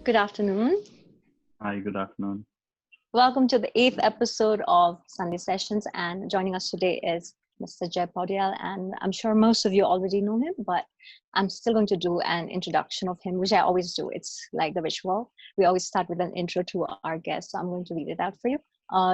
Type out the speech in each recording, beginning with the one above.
Good afternoon. Hi, good afternoon. Welcome to the 8th episode of Sunday Sessions. And joining us today is Mr. Jay Poudyal. And I'm sure most of you already know him, but I'm still going to do an introduction of him, which I always do. It's like the ritual. We always start with an intro to our guest. So I'm going to read it out for you.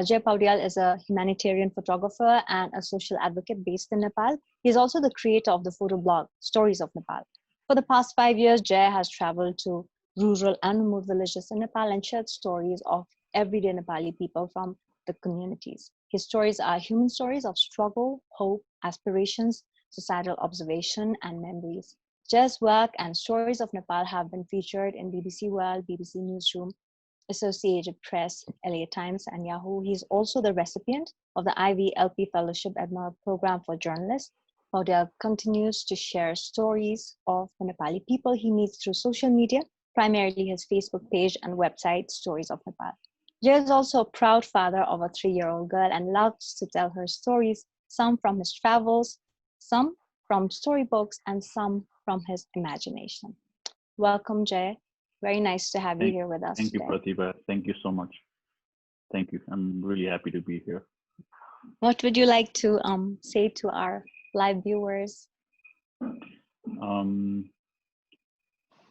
Jay Poudyal is a humanitarian photographer and a social advocate based in Nepal. He's also the creator of the photo blog Stories of Nepal. For the past 5 years, Jay has traveled to rural and remote villages in Nepal and shared stories of everyday Nepali people from the communities. His stories are human stories of struggle, hope, aspirations, societal observation, and memories. Jay's work and Stories of Nepal have been featured in BBC World, BBC Newsroom, Associated Press, LA Times, and Yahoo. He's also the recipient of the IVLP Fellowship Admiral Program for Journalists. Poudyal continues to share stories of the Nepali people he meets through social media, primarily his Facebook page and website, Stories of Nepal. Jay is also a proud father of a 3-year-old girl and loves to tell her stories, some from his travels, some from storybooks, and some from his imagination. Welcome, Jay. Very nice to have you here with us Thank you, today. Prateebha. Thank you so much. Thank you. I'm really happy to be here. What would you like to say to our live viewers?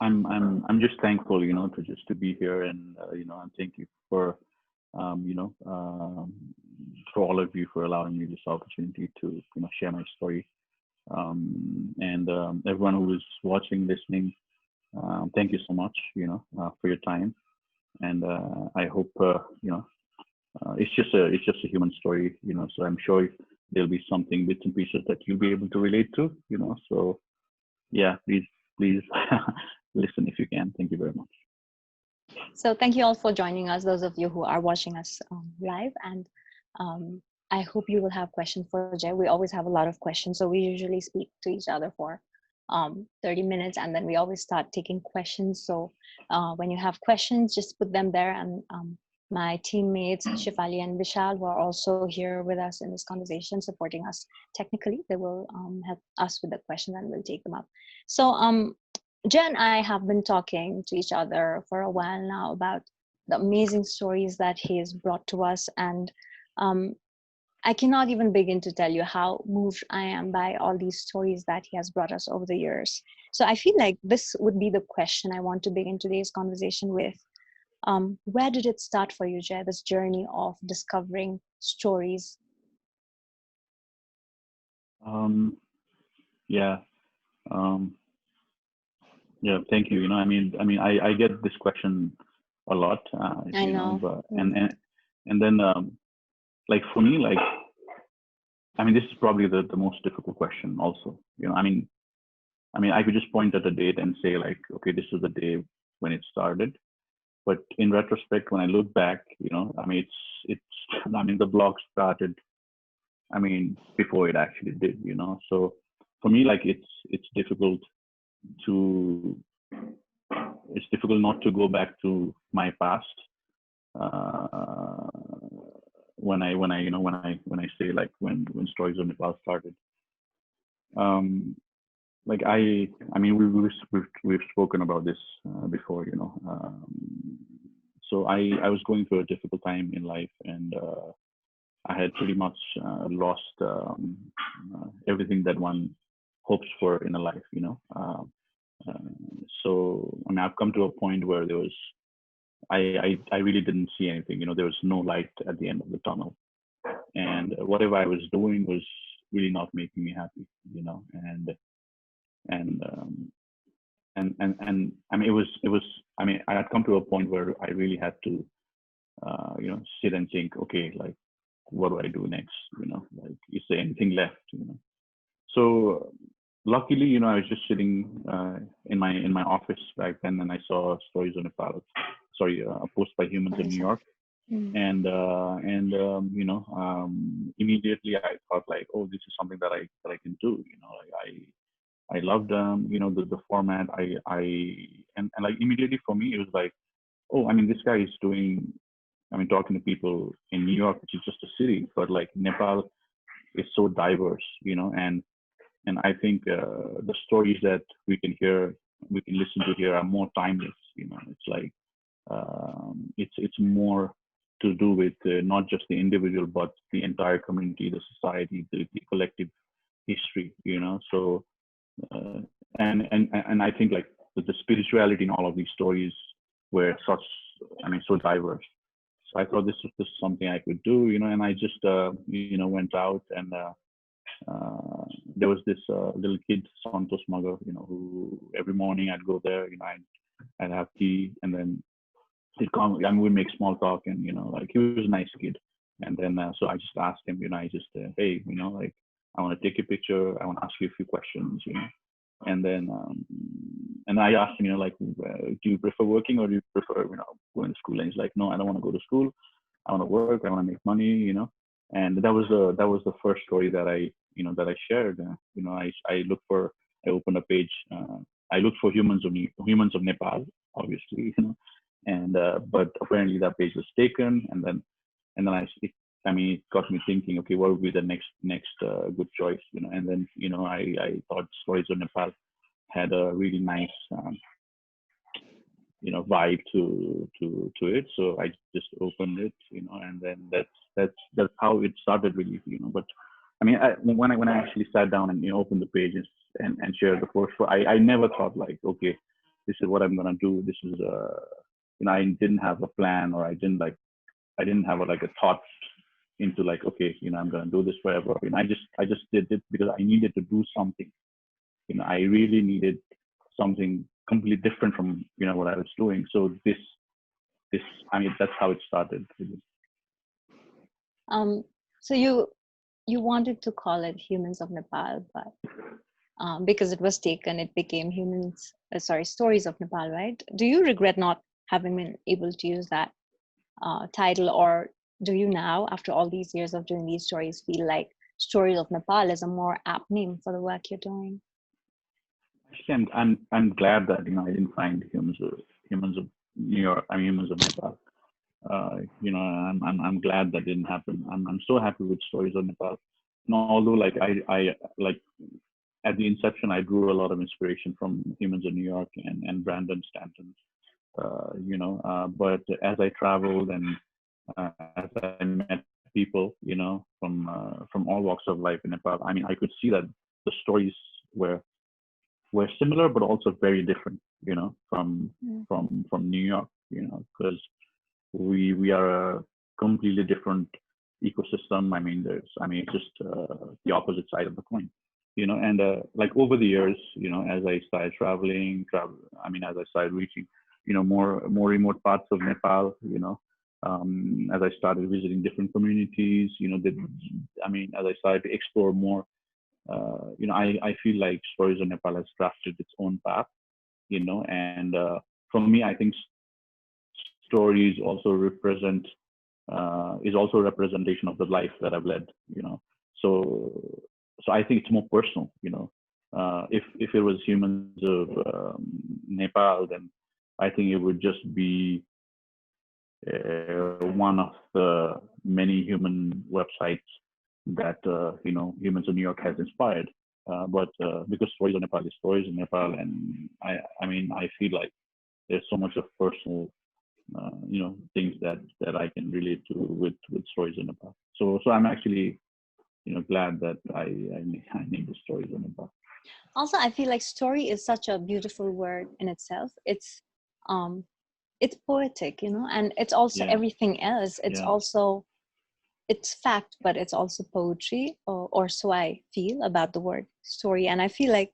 I'm just thankful, to be here, and and thank you for for all of you for allowing me this opportunity to share my story. And everyone who is watching, listening, thank you so much, for your time. And I hope it's just a human story, So I'm sure there'll be something, bits and pieces that you'll be able to relate to, So yeah, please listen if you can. Thank you very much. So thank you all for joining us, those of you who are watching us live. And I hope you will have questions for Jay. We always have a lot of questions. So we usually speak to each other for 30 minutes, and then we always start taking questions. So when you have questions, just put them there. And my teammates, Shifali and Vishal, who are also here with us in this conversation, supporting us technically, they will help us with the questions and we'll take them up. So Jay and I have been talking to each other for a while now about the amazing stories that he has brought to us. And I cannot even begin to tell you how moved I am by all these stories that he has brought us over the years. So I feel like this would be the question I want to begin today's conversation with. Where did it start for you, Jay, this journey of discovering stories? Yeah. Yeah, thank you. I get this question a lot. I know. But, and then like for me, like this is probably the most difficult question also. I could just point at a date and say like, okay, this is the day when it started. But in retrospect, when I look back, it's the blog started, before it actually did, So for me, like it's difficult not to go back to my past when I say like when Stories of Nepal started. We've spoken about this before, so I was going through a difficult time in life, and I had pretty much lost everything that one hopes for in a life, So I've come to a point where I really didn't see anything, there was no light at the end of the tunnel, and whatever I was doing was really not making me happy, it was I had come to a point where I really had to sit and think, okay, like what do I do next, like is there anything left, So luckily, I was just sitting in my office back then, and I saw Stories of Nepal, a post by Humans in New York, and immediately I thought like, oh, this is something that I can do, I loved the format, and like immediately for me it was like, oh, this guy is doing, talking to people in New York, which is just a city, but like Nepal is so diverse, and I think the stories that we can listen to here are more timeless. It's like it's more to do with not just the individual, but the entire community, the society, the collective history, So, and I think like the spirituality in all of these stories were so diverse. So I thought this is something I could do, and I just, went out and there was this little kid, Santos Magar, who every morning I'd go there, I'd have tea and then he'd come, I mean, we'd make small talk and, like he was a nice kid. And then, so I just asked him, I just, hey, like, I want to take a picture. I want to ask you a few questions, and then, and I asked him, like, do you prefer working or do you prefer, going to school? And he's like, no, I don't want to go to school. I want to work. I want to make money, And that was the first story that I shared. I opened a page. I looked for humans of Nepal, obviously, and but apparently that page was taken, and then it got me thinking, okay, what would be the next good choice, And then I thought Stories of Nepal had a really nice vibe to it, so I just opened it, and then that's how it started really, But I mean, when I actually sat down and opened the pages and shared the first one, I never thought like, okay, this is what I'm gonna do. This is I didn't have a plan, or I didn't have a thought into like, okay, I'm gonna do this forever. I just did it because I needed to do something. I really needed something completely different from what I was doing. So this that's how it started. So you wanted to call it Humans of Nepal, but because it was taken, it became Stories of Nepal, right? Do you regret not having been able to use that title, or do you now, after all these years of doing these stories, feel like Stories of Nepal is a more apt name for the work you're doing? Actually, I'm glad that I didn't find humans of New York. I mean, Humans of Nepal. I'm glad that didn't happen. I'm so happy with Stories of Nepal. Although like I like at the inception, I drew a lot of inspiration from Humans of New York and Brandon Stanton. But as I traveled and as I met people, from all walks of life in Nepal, I mean, I could see that the stories were similar, but also very different, from New York, because we are a completely different ecosystem. It's just the opposite side of the coin, and like over the years, as I started as I started reaching, more remote parts of Nepal, as I started visiting different communities, as I started to explore more, I feel like Stories of Nepal has crafted its own path, and for me, I think stories also represent is also a representation of the life that I've led, So I think it's more personal, if it was Humans of Nepal, then I think it would just be one of the many human websites that Humans of New York has inspired. But because Stories of Nepal is Stories of Nepal, and I feel like there's so much of personal, things that I can relate to with Stories of Nepal. So I'm actually, glad that I named the Stories of Nepal. Also, I feel like story is such a beautiful word in itself. Um, it's poetic, and it's also everything else. It's also, it's fact, but it's also poetry, or so I feel about the word story. And I feel like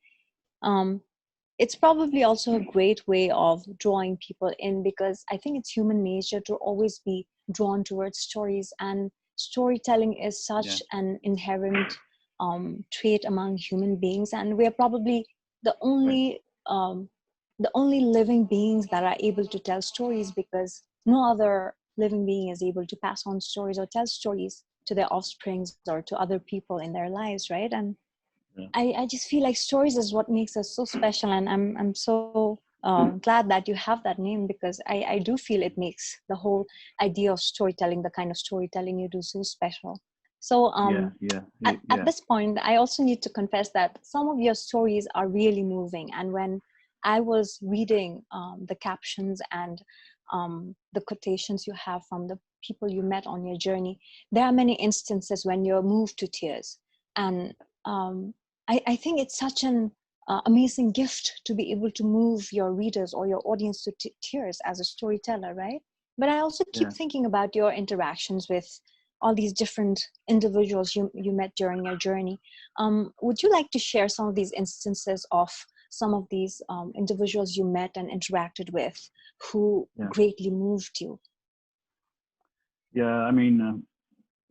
it's probably also a great way of drawing people in, because I think it's human nature to always be drawn towards stories, and storytelling is such an inherent trait among human beings, and we are probably the only the only living beings that are able to tell stories, because no other living being is able to pass on stories or tell stories to their offsprings or to other people in their lives, right? And I just feel like stories is what makes us so special, and I'm so glad that you have that name, because I do feel it makes the whole idea of storytelling, the kind of storytelling you do, so special. So at this point, I also need to confess that some of your stories are really moving, and when I was reading the captions and the quotations you have from the people you met on your journey, there are many instances when you're moved to tears. And I think it's such an amazing gift to be able to move your readers or your audience to tears as a storyteller, right? But I also keep Yeah. thinking about your interactions with all these different individuals you met during your journey. Would you like to share some of these instances of some of these individuals you met and interacted with who Yeah. greatly moved you? Yeah.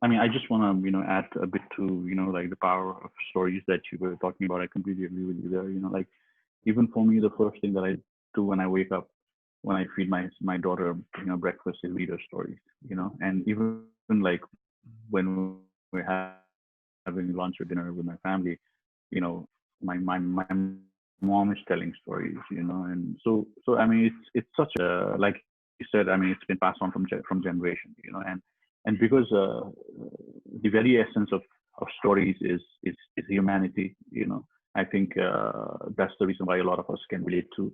I just want to, add a bit to, like the power of stories that you were talking about. I completely agree with you there. Like even for me, the first thing that I do when I wake up, when I feed my daughter, breakfast, is read her stories. And even like when we're having lunch or dinner with my family, my mom is telling stories, and so I mean it's such a, like you said, I mean it's been passed on from generation, and because the very essence of stories is humanity. I think that's the reason why a lot of us can relate to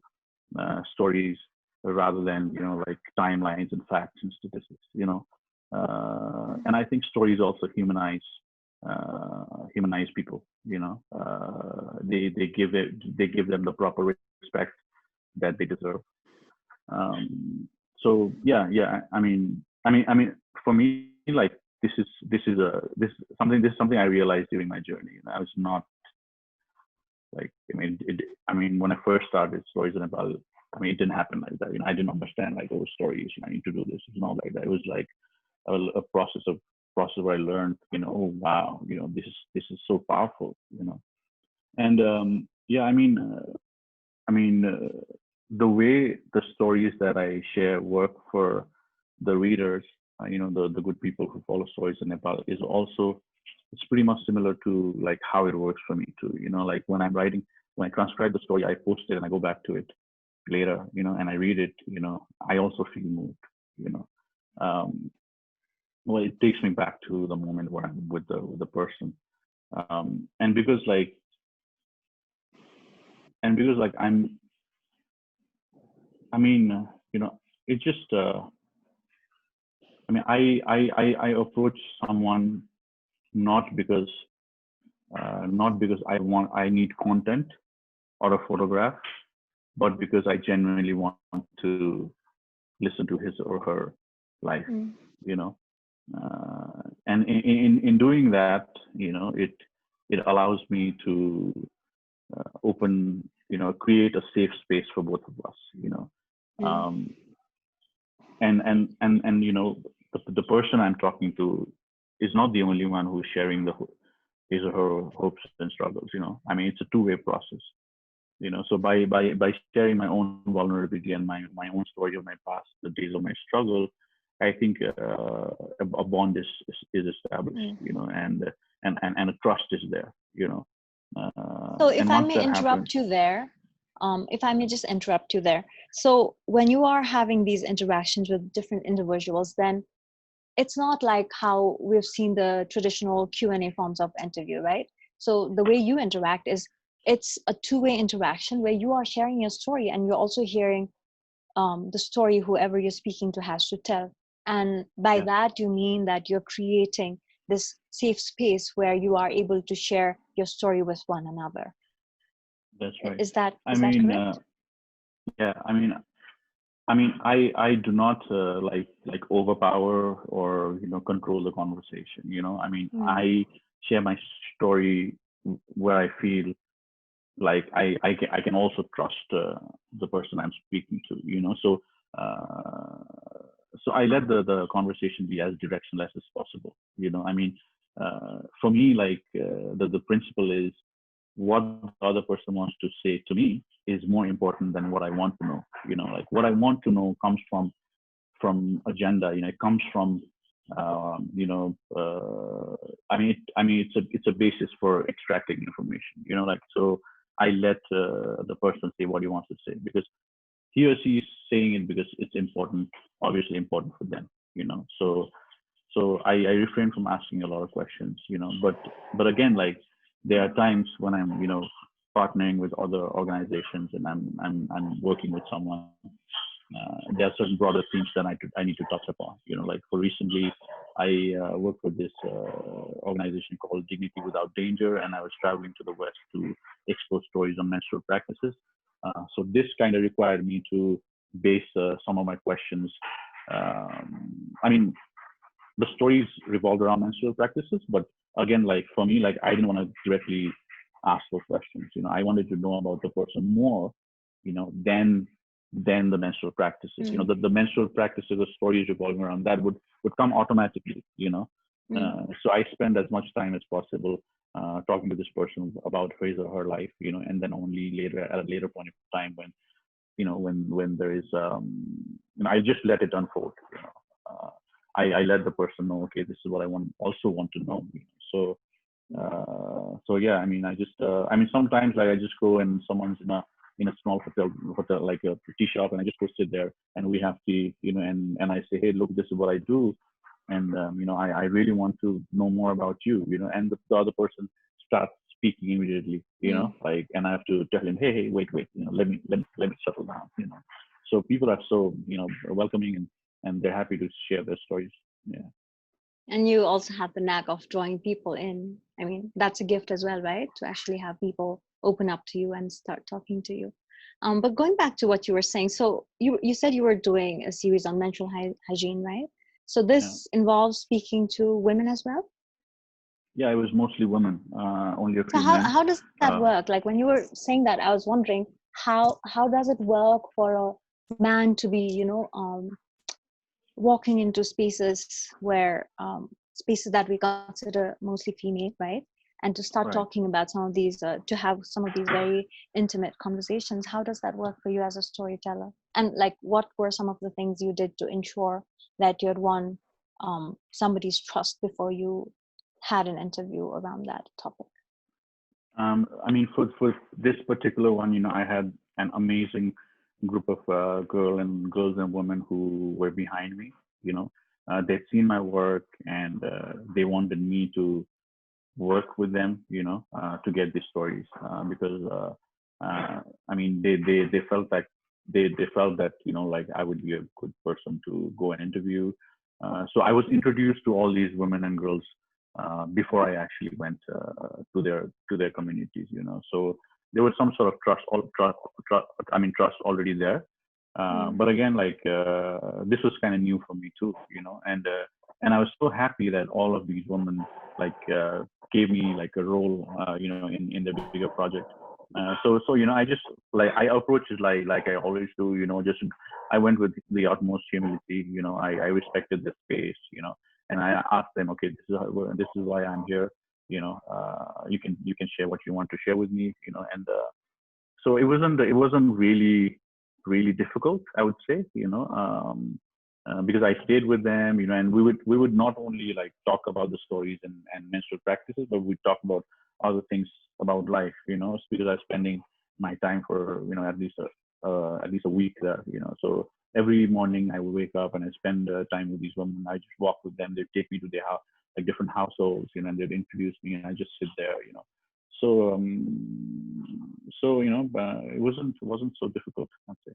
stories rather than like timelines and facts and statistics. And I think stories also humanize people. They give them the proper respect that they deserve. So yeah. For me, like this is something I realized during my journey. I was not like, when I first started Stories of Nepal, it didn't happen like that. I didn't understand like, oh, stories, I need to do this. It's not like that. It was like a process where I learned, oh wow, this is so powerful. And yeah, the way the stories that I share work for the readers, the good people who follow Stories in Nepal, is also, it's pretty much similar to like how it works for me too. Like when I'm writing, when I transcribe the story, I post it and I go back to it later, and I read it, I also feel moved. You know, um, well, it takes me back to the moment where I'm with the person, and because like I mean, it just I approach someone not because I need content or a photograph, but because I genuinely want to listen to his or her life. Mm. You know, and in doing that, it allows me to create a safe space for both of us. Mm. Um, and the person I'm talking to is not the only one who's sharing his or her hopes and struggles. It's a two-way process. So by sharing my own vulnerability and my own story of my past, the days of my struggle, I think a bond is established. Mm. And a trust is there. So And if I once may that happens, interrupt you there, if I may just interrupt you there. So when you are having these interactions with different individuals, then it's not like how we've seen the traditional Q&A forms of interview, right? So the way you interact is it's a two-way interaction where you are sharing your story and you're also hearing the story whoever you're speaking to has to tell. And by yeah, that, you mean that you're creating this safe space where you are able to share your story with one another. that's right. Is that I is that mean, correct? yeah, I do not like overpower or control the conversation. Mm. I share my story where I feel like I can also trust the person I'm speaking to. Uh, so I let the conversation be as directionless as possible. For me, like the principle is what the other person wants to say to me is more important than what I want to know. Like what I want to know comes from agenda. It comes from um, you know it's a basis for extracting information. Like, so I let the person say what he wants to say, because he or she is saying it because it's important, obviously important for them. So I refrain from asking a lot of questions. But again, like there are times when I'm partnering with other organizations and I'm working with someone. there are certain broader themes that I need to touch upon. Like for recently, I worked for this organization called Dignity Without Danger, and I was traveling to the West to explore stories on menstrual practices. So this kind of required me to base some of my questions. I mean, the stories revolved around menstrual practices, but again, like for me, like I didn't want to directly ask those questions. I wanted to know about the person more, than the menstrual practices. Mm. The menstrual practices, the stories revolving around that would come automatically. So I spend as much time as possible talking to this person about his or her life, and then only later at a later point of time when there is I just let it unfold. I let the person know, okay, this is what I also want to know. So yeah, I mean sometimes like I just go and someone's in a small hotel like a tea shop, and I just go sit there and we have tea, and I say, hey, look, this is what I do, and I really want to know more about you, and the other person starts speaking immediately, like, and I have to tell him, hey, wait, let me settle down, So people are so welcoming, and they're happy to share their stories. Yeah. And you also have the knack of drawing people in. I mean, that's a gift as well, right? To actually have people open up to you and start talking to you. But going back to what you were saying, so you said you were doing a series on menstrual hygiene, right? So Yeah. this involves speaking to women as well. Yeah, it was mostly women, only a So few men. how does that work? Like when you were saying that, I was wondering how does it work for a man to be, walking into spaces where spaces that we consider mostly female, right? And to start Right. talking about some of these, to have some of these very intimate conversations. How does that work for you as a storyteller? And like, what were some of the things you did to ensure that you had won somebody's trust before you had an interview around that topic? I mean, for this particular one, I had an amazing group of girls and women who were behind me. They'd seen my work, and they wanted me to work with them, to get these stories, because I mean, they felt that they felt that like I would be a good person to go and interview. So I was introduced to all these women and girls before I actually went to their communities. So there was some sort of trust already there. Mm. But again, like this was kind of new for me too, and I was so happy that all of these women like gave me like a role, in the bigger project. So I just like I approach it like I always do, just I went with the utmost humility. I respected the space, and I asked them, okay, this is why I'm here. You can share what you want to share with me, and so it wasn't really difficult, I would say, because I stayed with them, and we would not only like talk about the stories and menstrual practices, but we talk about other things about life, because I'm spending my time for at least a week there, so every morning I would wake up and I spend time with these women. I just walk with them. They take me to their house, like different households, and they'd introduce me, and I just sit there, so it wasn't so difficult, I'd say.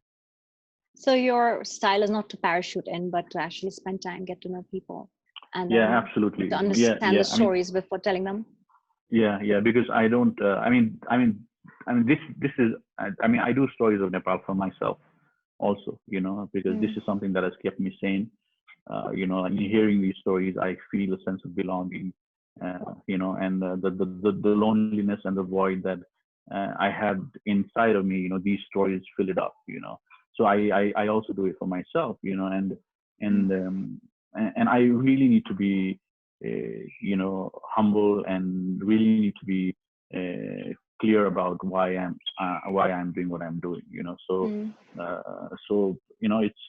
So your style is not to parachute in, but to actually spend time, get to know people, and Yeah, then to absolutely. Yeah, understand the yeah. I mean, stories before telling them. yeah. Because I don't. I mean, this is. I mean, I do stories of Nepal for myself also. Because this Mm. is something that has kept me sane. And hearing these stories, I feel a sense of belonging. And the loneliness and the void that I had inside of me. These stories fill it up. So I also do it for myself. And I really need to be humble, and really need to be clear about why I'm doing what I'm doing. Mm. It's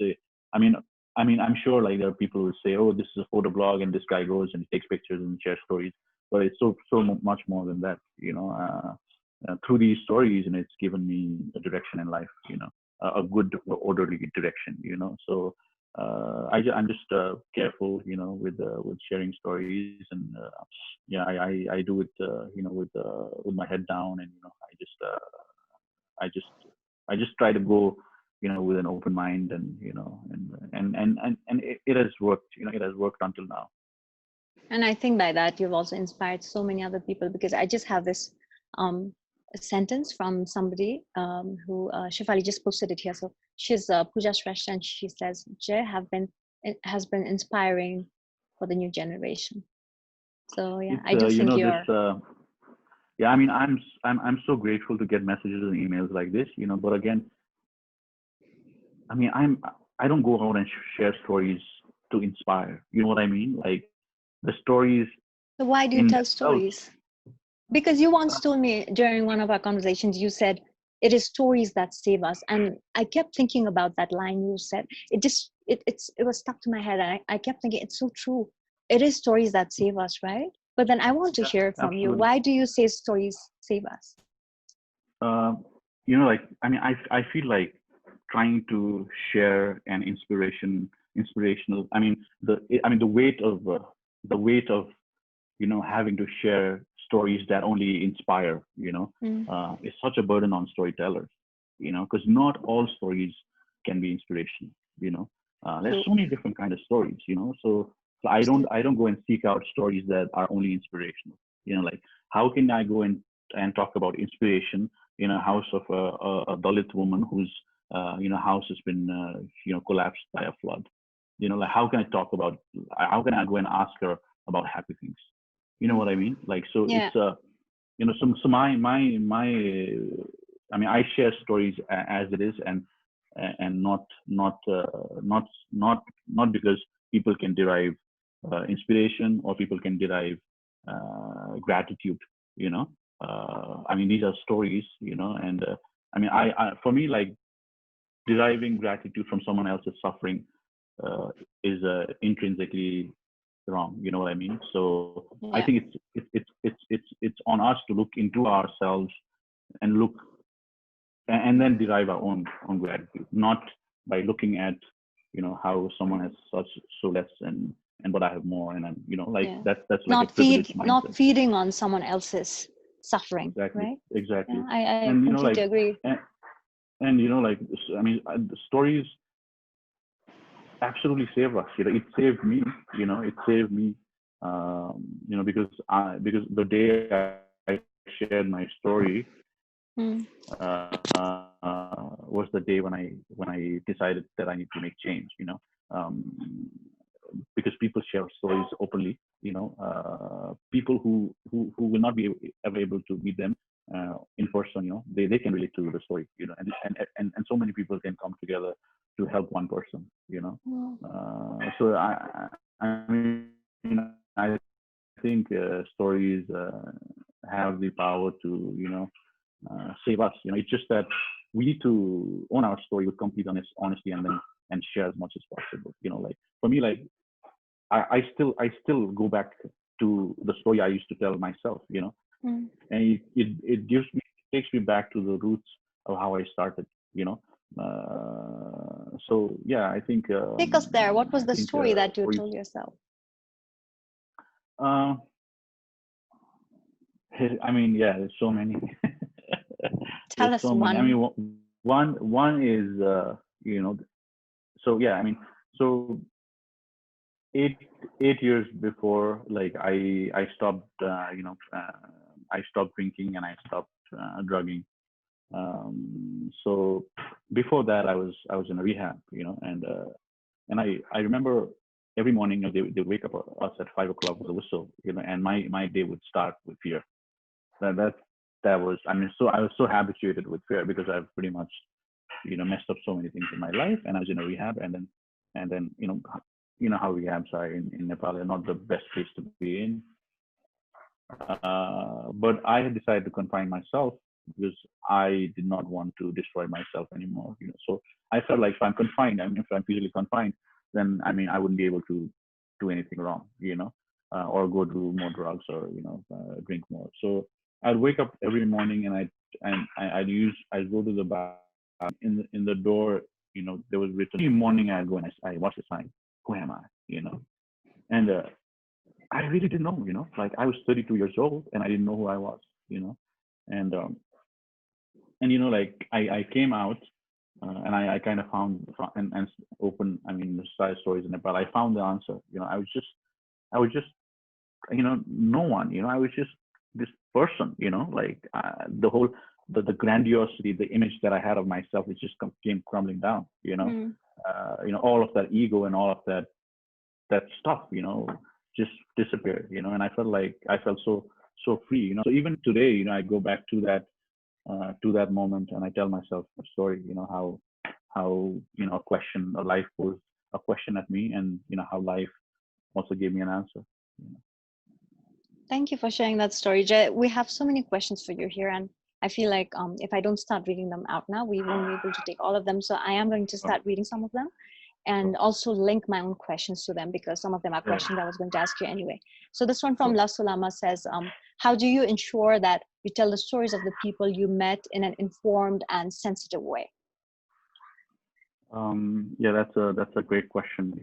I mean, I'm sure like there are people who say, oh, this is a photo blog and this guy goes and takes pictures and shares stories, but it's much more than that. Through these stories, and it's given me a direction in life. A good orderly direction. So I'm just careful, with sharing stories, and yeah, I do it, with my head down, and I just I just try to go with an open mind, and it has worked. It has worked until now. And I think by that you've also inspired so many other people, because I just have this sentence from somebody who Shefali just posted it here. So she's Pooja Shrestha, and she says, Jay has been inspiring for the new generation. So yeah, It's I do think you're. Yeah, I mean, I'm so grateful to get messages and emails like this, But again, I mean, I don't go out and share stories to inspire. You know what I mean? Like the stories So why do you in tell themselves. stories? Because you once told me during one of our conversations, you said it is stories that save us, and I kept thinking about that line you said. It was stuck to my head, and I kept thinking it's so true. It is stories that save us, right? But then I want to Yeah, hear from you. absolutely. Why do you say stories save us? Like I mean, I feel like trying to share an inspirational. The weight of having to share stories that only inspire, is such a burden on storytellers, because not all stories can be inspirational, there's True. so many different kind of stories, so I don't go and seek out stories that are only inspirational, like how can I go and talk about inspiration in a house of a Dalit woman whose house has been collapsed by a flood, like how can I go and ask her about happy things? You know what I mean? Like, so Yeah. it's so I mean, I share stories as it is, and not because people can derive inspiration, or people can derive gratitude. I mean, these are stories, and I mean, for me, like, deriving gratitude from someone else's suffering uh, is intrinsically wrong. You know what I mean? So I Yeah. think it's on us to look into ourselves and look, and then derive our own gratitude, not by looking at how someone has such so less, and but I have more, and I'm like Yeah. that's like a privileged Not mindset. feeding on someone else's suffering, Exactly, right? exactly. Yeah, I And completely agree. like, I mean, the stories absolutely save us. It saved me. It saved me. Because the day I shared my story Mm. was the day when I decided that I need to make change. Um, because people share stories openly. People who will not be ever able to meet them in person. They can relate to the story. And so many people can come together to help one person. Mm. So I mean, I think stories have the power to save us. It's just that we need to own our story with complete honesty, and share as much as possible. Like for me, like I still go back to the story I used to tell myself. Mm. And it takes me back to the roots of how I started. So yeah, Take us there. What I was the think story that you stories. told yourself? Uh, I mean, yeah, there's so many. Tell There's us so many. I one. mean, one is so yeah. I mean, so eight 8 years before, like I stopped I stopped drinking, and I stopped drugging. So before that, I was in a rehab, and I remember every morning, they wake up us at 5 o'clock with a whistle, and my day would start with fear. That that was, I mean, so I was so habituated with fear, because I've pretty much messed up so many things in my life, and I was in a rehab. And then how rehabs are in Nepal are not the best place to be in. But I had decided to confine myself, because I did not want to destroy myself anymore. So I felt like, if I'm confined, I mean, if I'm physically confined, then I mean, I wouldn't be able to do anything wrong, or go do more drugs, or drink more. So I'd wake up every morning, I'd go to the bathroom, in the door, there was written, every morning I go and I watch the sign, who am I, and I really didn't know, like I was 32 years old, and I didn't know who I was, and like I came out, and I kind of and open, I mean, started Stories in Nepal. I found the answer. I was just, no one. I was just this person. Like the whole the grandiosity, the image that I had of myself, it just came crumbling down. Mm. All of that ego and all of that stuff, just disappeared. And I felt so free. So even today, I go back to that moment, and I tell myself a story. How a question, a life posed a question at me, and how life also gave me an answer. You know. Thank you for sharing that story, Jay. We have so many questions for you here, and I feel like if I don't start reading them out now, we won't be able to take all of them. So I am going to start reading some of them, and also link my own questions to them, because some of them are questions I was going to ask you anyway. So this one from La Sulama says, how do you ensure that you tell the stories of the people you met in an informed and sensitive way? Yeah, that's a great question.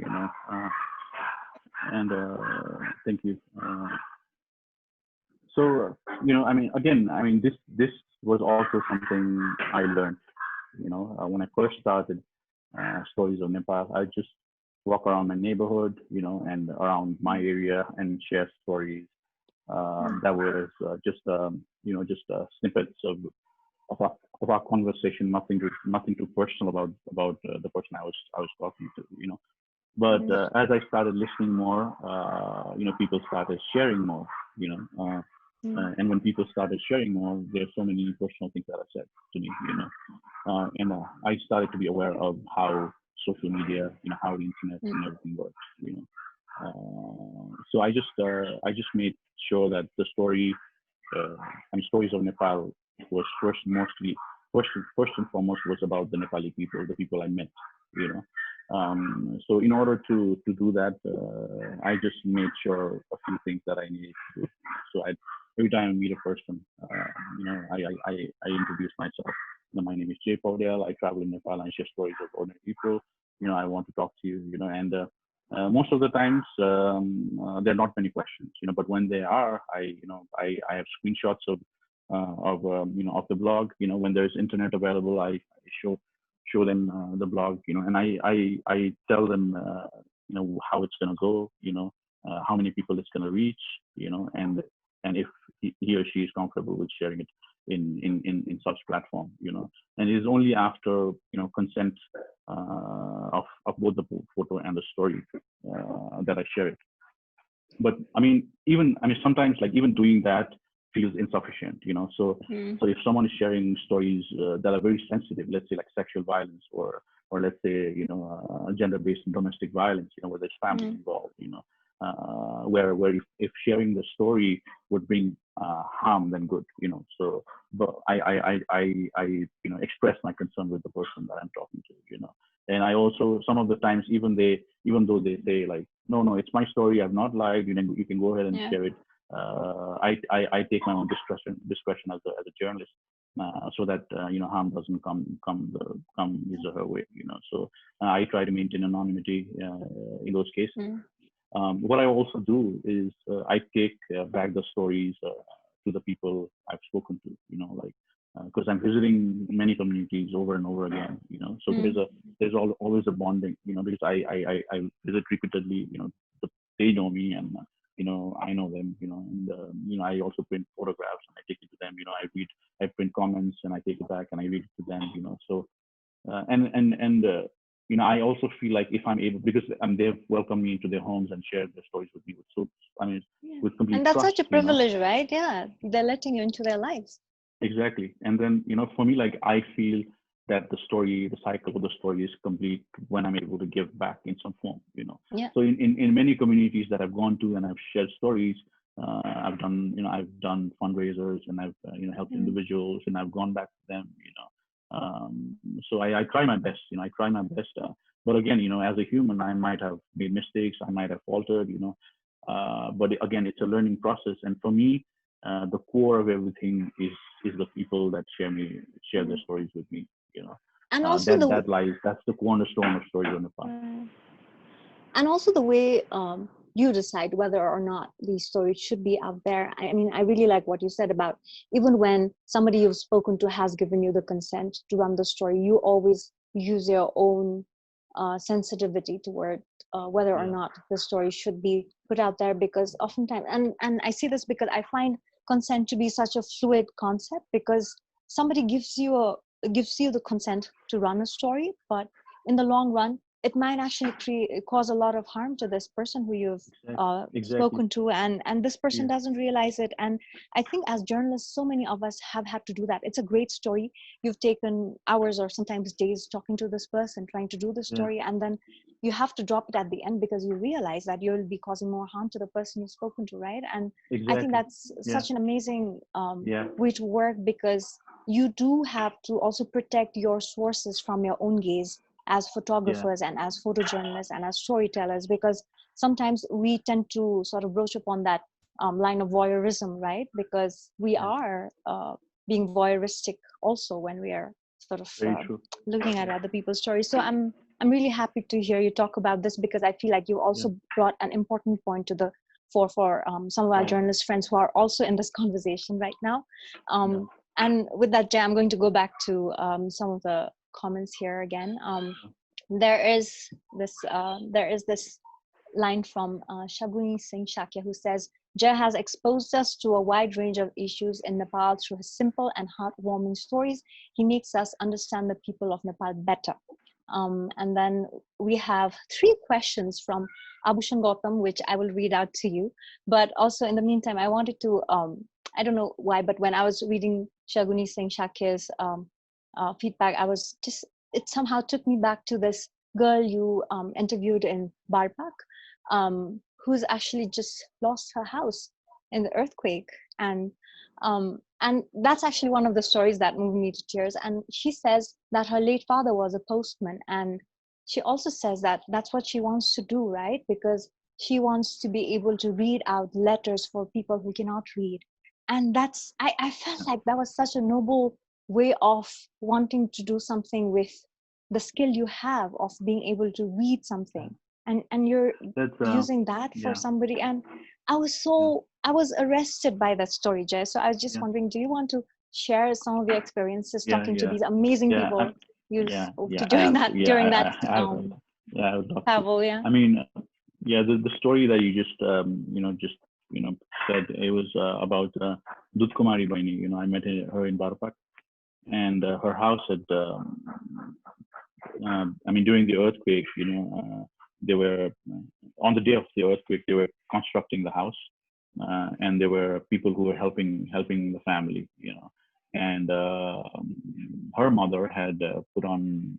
And thank you. So I mean, again, I mean, this was also something I learned. When I first started Stories of Nepal, I just walk around my neighborhood, and around my area, and share stories that was just snippets of our, of our conversation, nothing too personal about the person I was talking to. But as I started listening more, people started sharing more. You know, and when people started sharing more, there's so many personal things that are said to me. And I started to be aware of how social media, how the internet and everything works. So I just made sure that the story and Stories of Nepal was first and foremost was about the Nepali people, the people I met. You know, so in order to do that, I just made sure a few things that I needed to do. So every time I meet a person, I introduce myself. My name is Jay Poudyal. I travel in Nepal and share stories of ordinary people. I want to talk to you. And most of the times there are not many questions. But when they are, I have screenshots of the blog. When there's internet available, I show them the blog. And I tell them how it's gonna go. How many people it's gonna reach. And if he or she is comfortable with sharing it in such platform. And it is only after consent of both the photo and the story that I share it. But sometimes like even doing that feels insufficient. So if someone is sharing stories that are very sensitive, let's say like sexual violence, or let's say gender-based domestic violence, where there's family involved, where if sharing the story would bring harm, then good. So but I express my concern with the person that I'm talking to. And I also, some of the times, even though they say like, no, it's my story, I've not lied, you can go ahead and share it. I take my own discretion as a journalist, so that harm doesn't come his or her way. So I try to maintain anonymity in those cases. What I also do is I take back the stories to the people I've spoken to. Because I'm visiting many communities over and over again. So there's always a bonding. Because I visit repeatedly. They know me, and I know them. And I also print photographs and I take it to them. I print comments and I take it back and I read it to them. So I also feel like if I'm able, because they've welcomed me into their homes and shared their stories with me with complete and that's trust. such a privilege, right? Yeah, they're letting you into their lives. Exactly. And then for me, like, I feel that the cycle of the story is complete when I'm able to give back in some form. So in many communities that I've gone to and I've shared stories, I've done fundraisers, and I've helped individuals, and I've gone back to them. So I try my best. I try my best. But again, as a human, I might have made mistakes. I might have faltered. But again, it's a learning process. And for me, the core of everything is the people that share their stories with me. And also that's the cornerstone of Stories of Nepal. And also the way you decide whether or not these stories should be out there. I mean, I really like what you said about even when somebody you've spoken to has given you the consent to run the story, you always use your own sensitivity toward whether or Yeah. not the story should be put out there, because oftentimes, and I see this because I find consent to be such a fluid concept, because somebody gives you the consent to run a story, but in the long run it might actually cause a lot of harm to this person who you've Exactly. spoken to, and this person Yeah. doesn't realize it. And I think as journalists, so many of us have had to do that. It's a great story, you've taken hours or sometimes days talking to this person, trying to do the Yeah. story, and then you have to drop it at the end because you realize that you'll be causing more harm to the person you've spoken to, right? And I think Exactly. that's Yeah. such an amazing Yeah. way to work, because you do have to also protect your sources from your own gaze as Yeah. photographers and as photojournalists and as storytellers, because sometimes we tend to sort of broach upon that line of voyeurism, right? Because we Yeah. are being voyeuristic also when we are sort of Very true. looking at other people's stories. So I'm really happy to hear you talk about this, because I feel like you Yeah. also brought an important point to the fore for some of our journalist friends who are also in this conversation right now. Yeah. And with that, Jay, I'm going to go back to some of the comments here again. There is this line from Shaguni Singh Shakya, who says, Jay has exposed us to a wide range of issues in Nepal through his simple and heartwarming stories. He makes us understand the people of Nepal better. And then we have 3 questions from Abhushan Gautam, which I will read out to you. But also in the meantime, I wanted to, I don't know why, but when I was reading Shaguni Singh Shakya's feedback, it somehow took me back to this girl you interviewed in Barpak, who's actually just lost her house in the earthquake. And that's actually one of the stories that moved me to tears. And she says that her late father was a postman, and she also says that that's what she wants to do, right? Because she wants to be able to read out letters for people who cannot read. And I felt like that was such a noble way of wanting to do something with the skill you have of being able to read something, and you're That's using that for yeah. somebody. And Yeah. I was arrested by that story, Jay. So I was just Yeah. wondering, do you want to share some of your experiences Yeah. talking to Yeah. these amazing Yeah. people you Yeah. spoke to Yeah. I during have. that Yeah. during that I have. Yeah. I would love to. travel? Yeah. I mean, yeah. The story that you just just said, it was about Dut Kumari Baini. I met her in Barpak, and her house had. I mean, during the earthquake, they were on the day of the earthquake. They were constructing the house, and there were people who were helping the family. And her mother had put on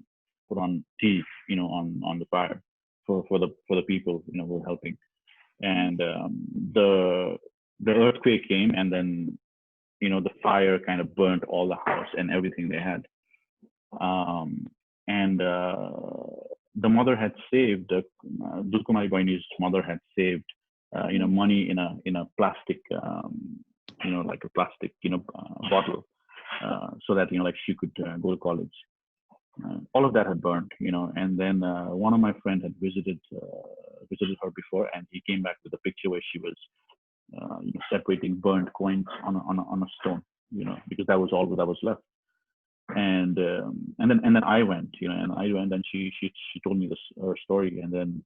tea, on the fire for the people, who were helping. And the the earthquake came, and then the fire kind of burnt all the house and everything they had. um, and the mother had saved, Dulkumari Baini's mother had saved money in a plastic, like a plastic bottle, so that like she could go to college. All of that had burnt, and then one of my friends had visited her before, and he came back with a picture where she was separating burnt coins on a stone, because that was all that was left. And then I went, and she told me her story. And then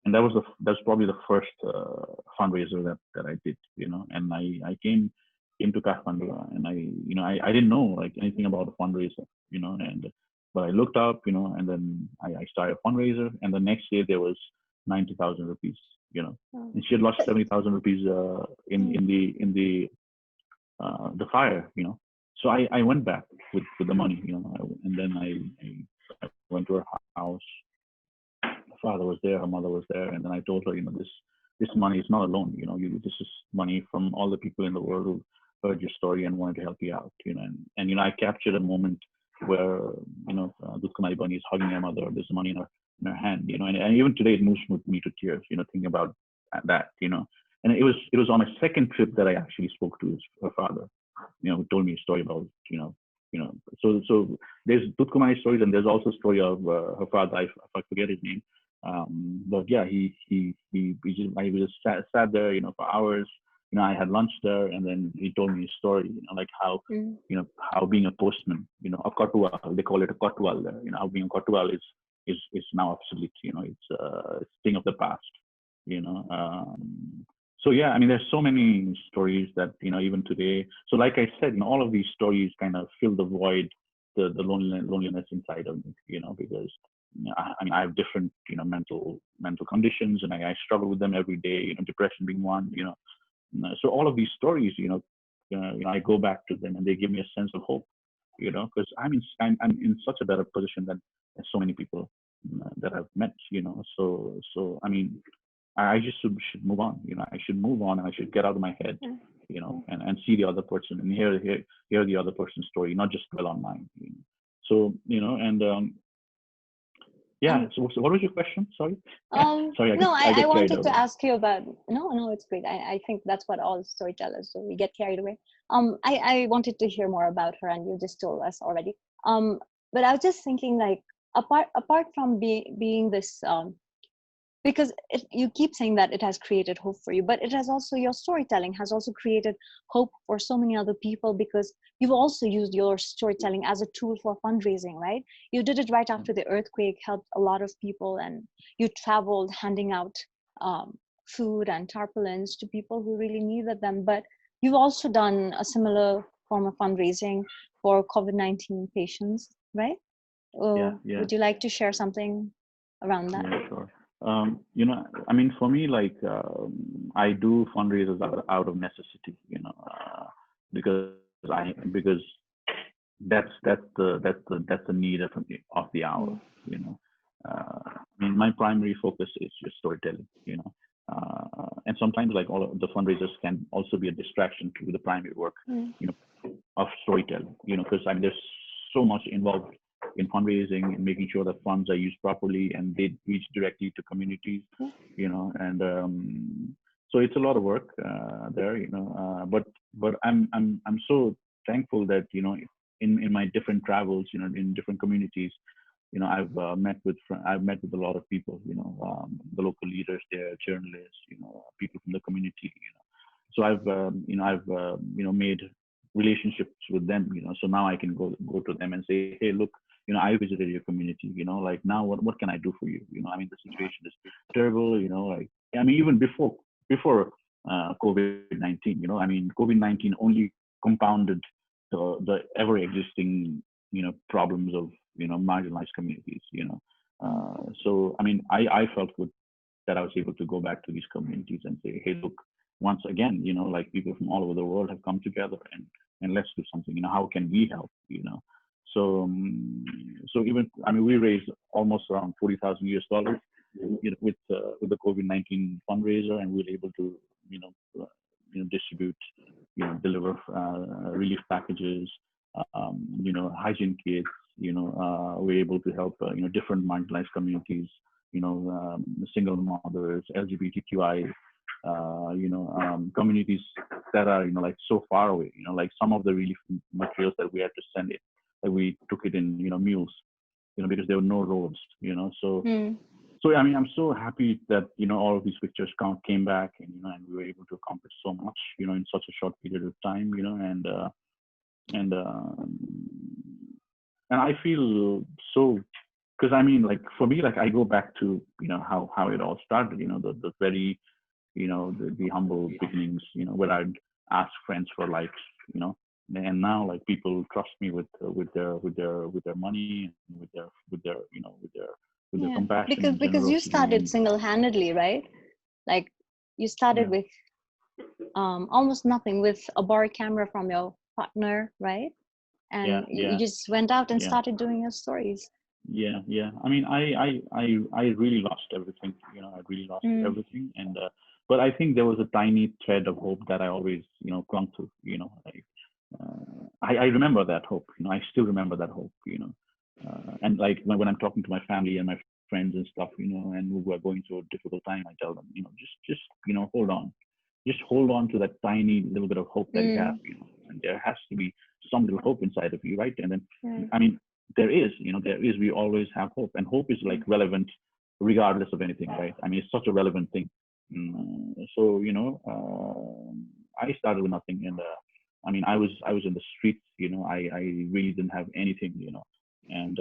and that's probably the first fundraiser that I did, and I came to Kathmandu, and I didn't know like anything about a fundraiser, and but I looked up, and then I started a fundraiser, and the next day there was 90,000 rupees, and she had lost 70,000 rupees in the fire, So I went back with the money, and then I went to her house. Her father was there, her mother was there, and then I told her, this money is not alone. This is money from all the people in the world who heard your story and wanted to help you out. And I captured a moment where Dutkamai Bunny is hugging her mother. There's money in her hand. And even today it moves me to tears. Thinking about that. And it was on my second trip that I actually spoke to her father. Who told me a story about so there's Dutkumai's stories, and there's also a story of her father. If I forget his name, but yeah, he just sat there, for hours, I had lunch there, and then he told me a story, like how, Mm. how being a postman, a kotual, they call it a kotual there, how being a kotual is now obsolete, it's a thing of the past, you know. So yeah, I mean, there's so many stories that, even today. So like I said, all of these stories kind of fill the void, the loneliness inside of me, because I mean, I have different, mental conditions, and I struggle with them every day. Depression being one. So all of these stories, I go back to them, and they give me a sense of hope. Because I'm in such a better position than so many people that I've met. So I mean, I just should move on. I should move on, and I should get out of my head. And see the other person, and hear the other person's story, not just dwell on mine. So and yeah. So what was your question? Sorry. Sorry, No, I I get carried wanted to away. ask you about, no, it's great. I think that's what all storytellers do. We get carried away. I wanted to hear more about her, and you just told us already. But I was just thinking, like, apart from being this, because you keep saying that it has created hope for you, but it has also, your storytelling has also created hope for so many other people, because you've also used your storytelling as a tool for fundraising, right? You did it right after the earthquake, helped a lot of people, and you traveled handing out food and tarpaulins to people who really needed them. But you've also done a similar form of fundraising for COVID-19 patients, right? Yeah, yeah, Would you like to share something around that? yeah, sure. I mean, for me, like, I do fundraisers out of necessity, because because that's the need of the hour, Mm. you know. I mean, my primary focus is just storytelling, and sometimes, like, all of the fundraisers can also be a distraction to the primary work, Mm. of storytelling, because I mean, there's so much involved in fundraising and making sure that funds are used properly and they reach directly to communities, Yeah. and so it's a lot of work there, but I'm so thankful that, in my different travels, in different communities, I've met with a lot of people, the local leaders there, journalists, people from the community, so I've made relationships with them, so now I can go to them and say, hey, look, I visited your community, like, now what can I do for you? I mean, the situation is terrible, like, I mean, even before COVID-19, I mean, COVID-19 only compounded the ever existing, problems of, marginalized communities, so I mean, I felt good that I was able to go back to these communities and say, hey, look, once again, like, people from all over the world have come together, and let's do something. How can we help? So so even, I mean, we raised almost around $40,000, with the COVID-19 fundraiser, and we were able to, you know, distribute, deliver relief packages, hygiene kits. We're able to help, different marginalized communities, single mothers, LGBTQI, communities that are, like, so far away. Like, some of the relief materials that we had to send it, that we took it in, mules, because there were no roads. So Mm. so I mean, I'm so happy that, all of these pictures came back, and we were able to accomplish so much, in such a short period of time, and and I feel so, because I mean, like, for me, like, I go back to, how it all started, the very, the humble beginnings, where I'd ask friends for likes, you know, and now, like, people trust me with their money, and with their Yeah, compassion because and you generosity. started And single-handedly, right? Like, you started yeah, with almost nothing, with a bar camera from your partner, right? yeah, And you yeah, just went out and yeah, started doing your stories. yeah. I mean, I really lost everything. I really lost Mm. everything, and but I think there was a tiny thread of hope that I always, clung to. I remember that hope. I still remember that hope. And, like, when I'm talking to my family and my friends and stuff, and who are going through a difficult time, I tell them, just hold on, just hold on to that tiny little bit of hope that you have. Mm. And there has to be some little hope inside of you, right? And then, Yeah. I mean, there is. We always have hope, and hope is, like, relevant regardless of anything, right? I mean, it's such a relevant thing. So I started with nothing, and I mean, I was in the streets, I really didn't have anything, and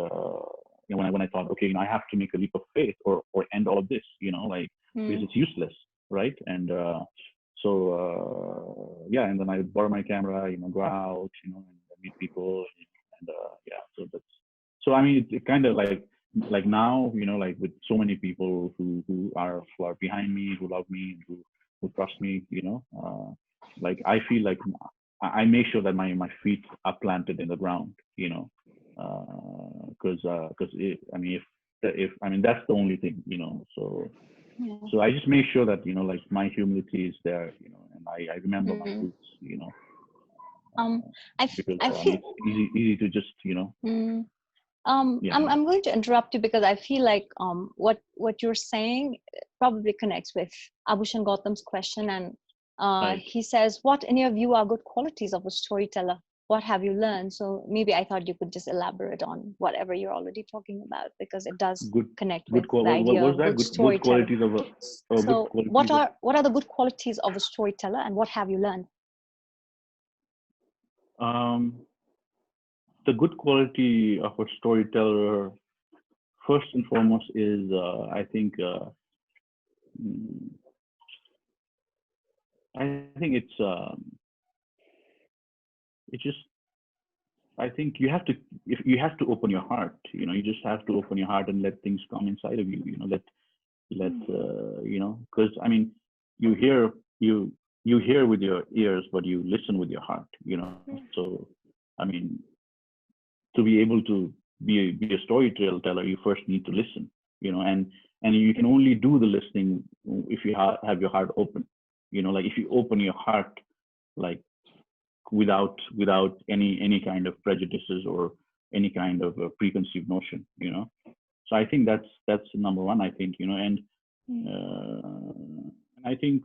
when I thought, okay, I have to make a leap of faith or end all of this, like because it's useless, right? And yeah, and then I borrow my camera, go out, and meet people, and yeah, so that's so I mean, it kind of like now, like with so many people who are behind me, who love me, who trust me, like I feel like I make sure that my feet are planted in the ground, because I mean if I mean that's the only thing, so I just make sure that like my humility is there, and I remember my roots, um because I I mean feel it's easy to just yeah. I'm going to interrupt you because I feel like what you're saying probably connects with Abhushan Gautam's question, and Right. he says, what in your view are good qualities of a storyteller? What have you learned? So maybe I thought you could just elaborate on whatever you're already talking about, because it does Good connect with good the what idea was of that? good Good storytelling. qualities of good So qualities of what are the good qualities of a storyteller, and what have you learned? um the good quality of a storyteller, first and foremost, is I think mm, I think it's just I think you have to if you have to open your heart, you just have to open your heart and let things come inside of you, let because I mean you hear you you hear with your ears but you listen with your heart, so I mean to be able to be a storyteller, you first need to listen, and you can only do the listening if you have your heart open, like if you open your heart, like without any kind of prejudices or any kind of preconceived notion, so I think that's number one, I think, and I think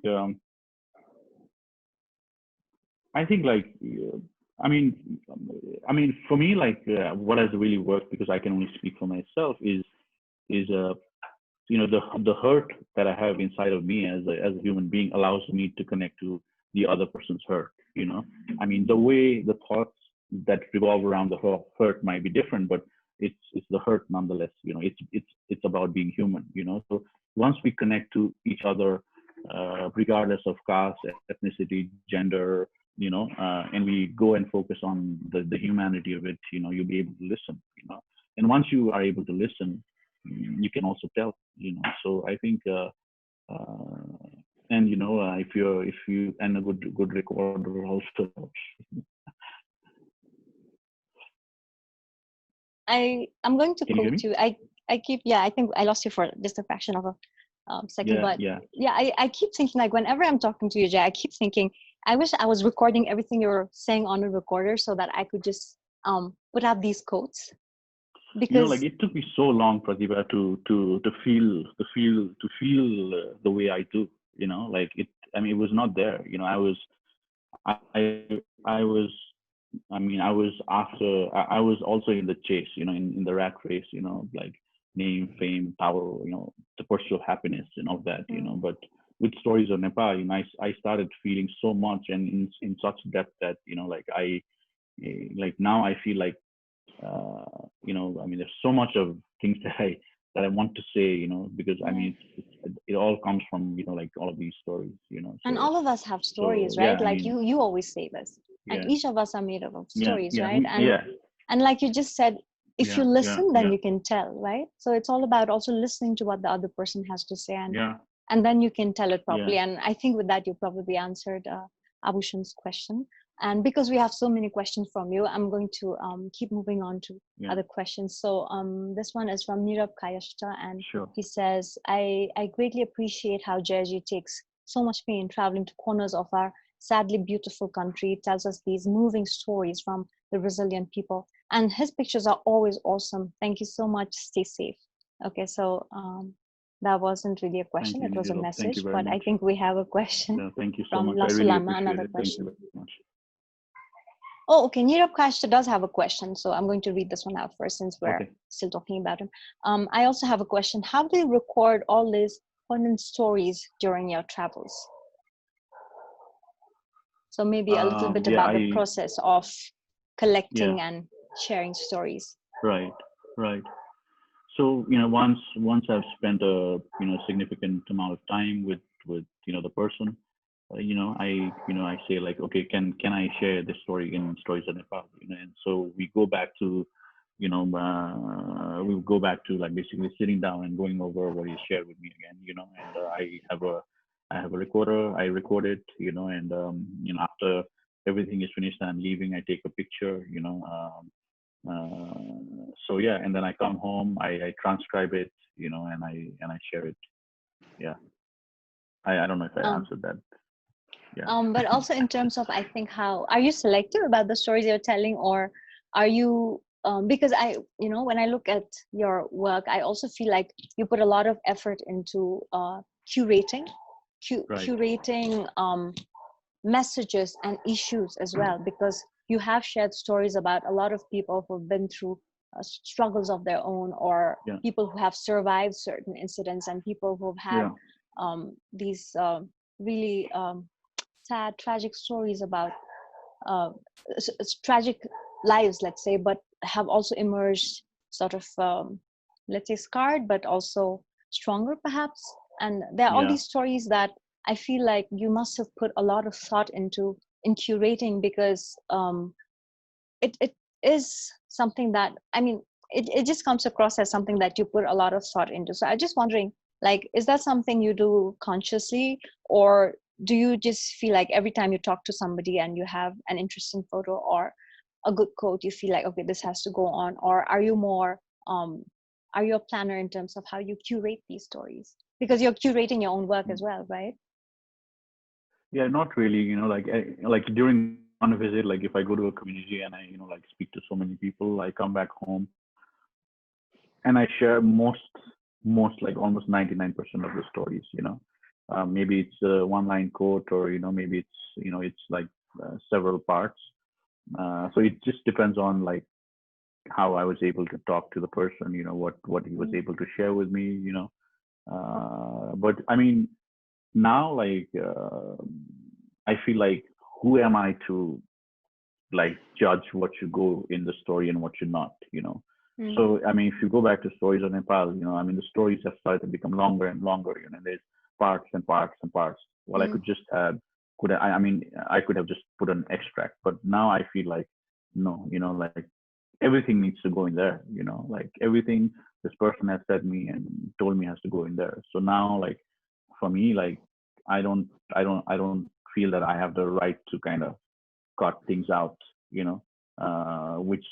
like I mean for me, like what has really worked, because I can only speak for myself, is the hurt that I have inside of me as a human being allows me to connect to the other person's hurt. I mean, the way the thoughts that revolve around the hurt might be different, but it's the hurt nonetheless. It's about being human. So once we connect to each other, regardless of caste, ethnicity, gender, and we go and focus on the humanity of it, you'll be able to listen. And once you are able to listen, you can also tell, so I think and if you and a good recorder also helps. I'm going to Can you hear quote me? you. I keep, yeah, I think I lost you for just a fraction of a second, Yeah, but yeah. yeah, I keep thinking, like, whenever I'm talking to you, Jay, I keep thinking I wish I was recording everything you're saying on a recorder so that I could just put out these quotes, Like because it took me so long, Prateebha, to feel the way I do. Like it. I mean, it was not there. I was. I mean, I was also in the chase. In the rat race. Like name, fame, power. The pursuit of happiness and all that. But with Stories of Nepal, I started feeling so much and in such depth that like like now I feel like I mean, there's so much of things that I want to say, because I mean, it all comes from like all of these stories, and all of us have So stories, yeah, right? I Like mean, you always say this, and yeah, each of us are made up of stories, yeah, right? yeah, And like you just said, if you yeah, listen, then yeah, you can tell, right? So it's all about also listening to what the other person has to say, yeah, and then you can tell it yeah, properly. And I think with that you probably answered Abhushan's question. And because we have so many questions from you, I'm going to keep moving on to yeah, other questions. So this one is from Nirav Kayashta, and sure, he says, I greatly appreciate how Jayaji takes so much pain traveling to corners of our sadly beautiful country. It tells us these moving stories from the resilient people, and his pictures are always awesome. Thank you so much. Stay safe. Okay, so that wasn't really a thank question, you, it was a Nidhi. Thank you message, very but I much. think we have a question Yeah, thank you so from much. I really Lasulama, appreciate another it. Thank you question. very much. Oh, okay, Nirav Kashta does have a question, so I'm going to read this one out first since we're Okay. still talking about him. I also have a question. How do you record all these poignant stories during your travels? So maybe a little bit Yeah, about the process of yeah, collecting and sharing stories. right, right. So, once I've spent a, significant amount of time with the person, I say like, okay, can I share this story in Stories of Nepal? And so we go back to, we go back to like basically sitting down and going over what he shared with me again, and I have a recorder, I record it, and after everything is finished and I'm leaving, I take a picture, so yeah, and then I come home, I transcribe it, and I share it. Yeah, I don't know if I Um, answered that. Yeah. but also in terms of, I think, how are you selective about the stories you're telling, or are you? Because when I look at your work, I also feel like you put a lot of effort into curating, Right. curating messages and issues as well, because you have shared stories about a lot of people who've been through struggles of their own, or Yeah. people who have survived certain incidents, and people who've had Yeah. these really sad, tragic stories about uh, tragic lives, let's say, but have also emerged sort of, let's say, scarred, but also stronger, perhaps. And there are all Yeah. these stories that I feel like you must have put a lot of thought into in curating, because it is something that, I mean, it just comes across as something that you put a lot of thought into. So I'm just wondering, like, is that something you do consciously, or do you just feel like every time you talk to somebody and you have an interesting photo or a good quote, you feel like, okay, this has to go on? Or are you more, um are you a planner in terms of how you curate these stories, because you're curating your own work as well, right? Yeah. Not really. Like during one visit, like if I go to a community and I, like speak to so many people, I come back home and I share most like almost 99% of the stories. Maybe it's a one line quote, or maybe it's like several parts. So it just depends on like how I was able to talk to the person, what he was Mm. able to share with me, but I mean, now like I feel like, who am I to like judge what should go in the story and what should not. Mm. So I mean, if you go back to Stories of Nepal, I mean, the stories have started to become longer and longer, there's parts and parts and parts. Well, I Mm. could just have could I mean, I could have just put an extract, but now I feel like, no, like everything needs to go in there, like everything this person has said me and told me has to go in there. So now, like, for me, like, I don't feel that I have the right to kind of cut things out, you know, which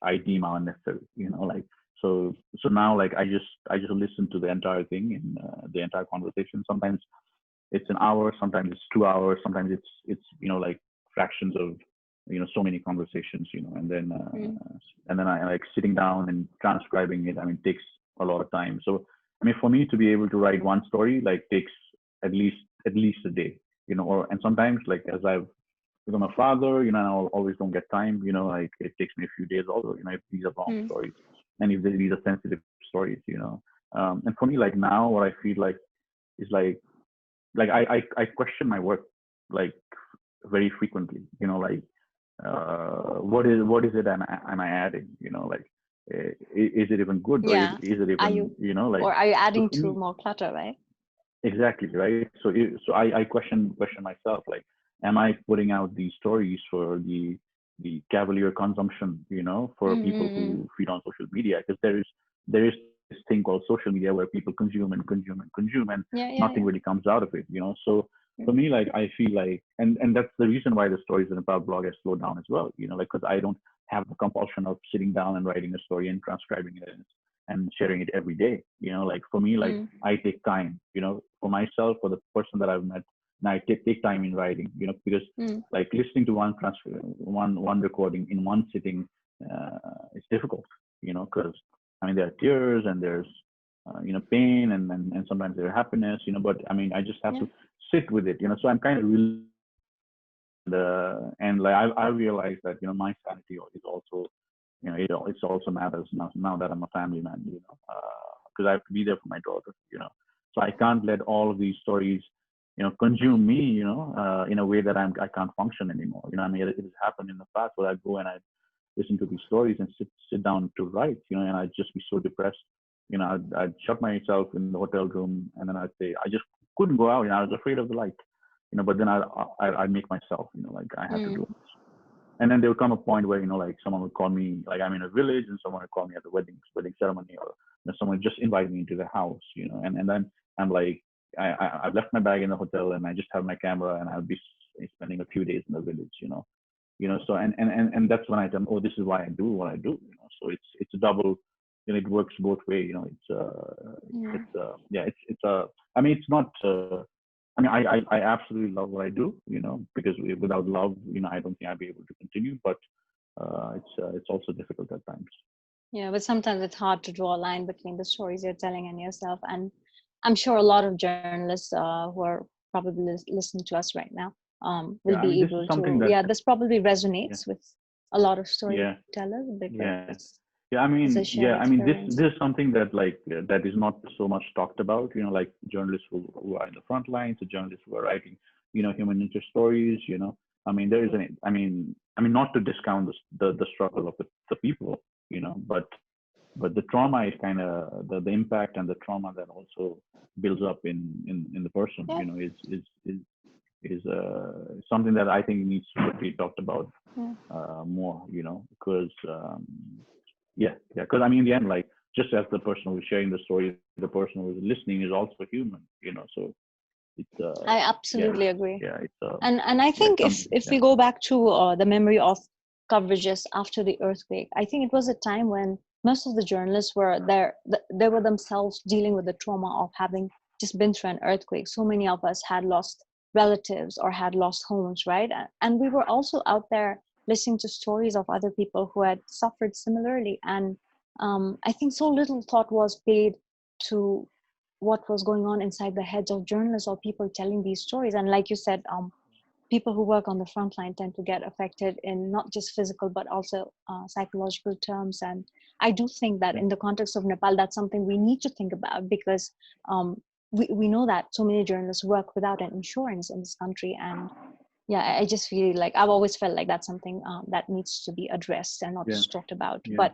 I deem unnecessary, like, so now, like, I just listen to the entire thing and the entire conversation. Sometimes it's an hour, sometimes it's 2 hours, sometimes it's like fractions of so many conversations, Mm. and then I like sitting down and transcribing it. I mean, it takes a lot of time. So I mean, for me to be able to write one story like takes at least at least a day, or and sometimes, like, as I've become a father, I always don't get time, like it takes me a few days also, if these are long Mm. stories and if these are sensitive stories, and for me, like, now what I feel like is like I question my work, like, very frequently, what is it am I adding, like, is it even good, or is, Yeah. is it Are even, you, like, or are you so adding for to me, more clutter, right? exactly, right. So I question myself, like, am I putting out these stories for the cavalier consumption, for people Mm-hmm. who feed on social media? Because there is this thing called social media where people consume and consume and consume, and Yeah, yeah, nothing yeah. really comes out of it, so for Mm. me, like, I feel like, and that's the reason why the Stories in Nepal blog has slowed down as well, like, because I don't have the compulsion of sitting down and writing a story and transcribing it and sharing it every day, like, for me, like, Mm. I take time, for myself, for the person that I've met, and I take time in writing, because, Mm. like, listening to one recording in one sitting, it's difficult, because, I mean, there are tears and there's pain, and sometimes there's happiness, but I mean, I just have Yeah. to sit with it, so I'm kind of really, and like, I realized that, my sanity is also, it's also matters now that I'm a family man, because I have to be there for my daughter, so I can't let all of these stories consume me, in a way that I can't function anymore. I mean, it has happened in the past where I go and I listen to these stories and sit down to write, and I'd just be so depressed. I'd shut myself in the hotel room, and then I'd say I just couldn't go out. I was afraid of the light, but then I'd make myself, like I had to do it. And then there would come a point where, like someone would call me, like I'm in a village, and someone would call me at the wedding ceremony, or someone would just invite me into the house, and then I'm like, I left my bag in the hotel, and I just have my camera, and I'll be spending a few days in the village, So and that's when I tell them, oh, this is why I do what I do, So it's a double, it works both way, it's I mean, it's not. I mean, I absolutely love what I do, because without love, I don't think I'd be able to continue. But it's also difficult at times. Yeah, but sometimes it's hard to draw a line between the stories you're telling and yourself. And I'm sure a lot of journalists who are probably listening to us right now will I mean, be this is able something to. that, Yeah, this probably resonates with a lot of yeah, storytellers yeah, because I it's mean, a shared I mean, experience. this is something that that is not so much talked about. Like journalists who are in the front lines, the journalists who are writing, human interest stories. I mean, there is an. I mean, not to discount the struggle of the people. But the trauma is kind of the impact and the trauma that also builds up in the person. Yeah. Is something that I think needs to be talked about more. Because because I mean, in the end, like just as the person who's sharing the story, the person who's listening is also human. So it's I absolutely agree. it's And I think if we go back to the memory of coverages after the earthquake, I think it was a time when most of the journalists were there. They were themselves dealing with the trauma of having just been through an earthquake. So many of us had lost relatives or had lost homes, right? And we were also out there listening to stories of other people who had suffered similarly. And I think so little thought was paid to what was going on inside the heads of journalists or people telling these stories. And like you said, people who work on the front line tend to get affected in not just physical but also psychological terms. And I do think that in the context of Nepal, that's something we need to think about, because we know that so many journalists work without an insurance in this country. And yeah, I just feel like I've always felt like that's something that needs to be addressed and not just talked about. But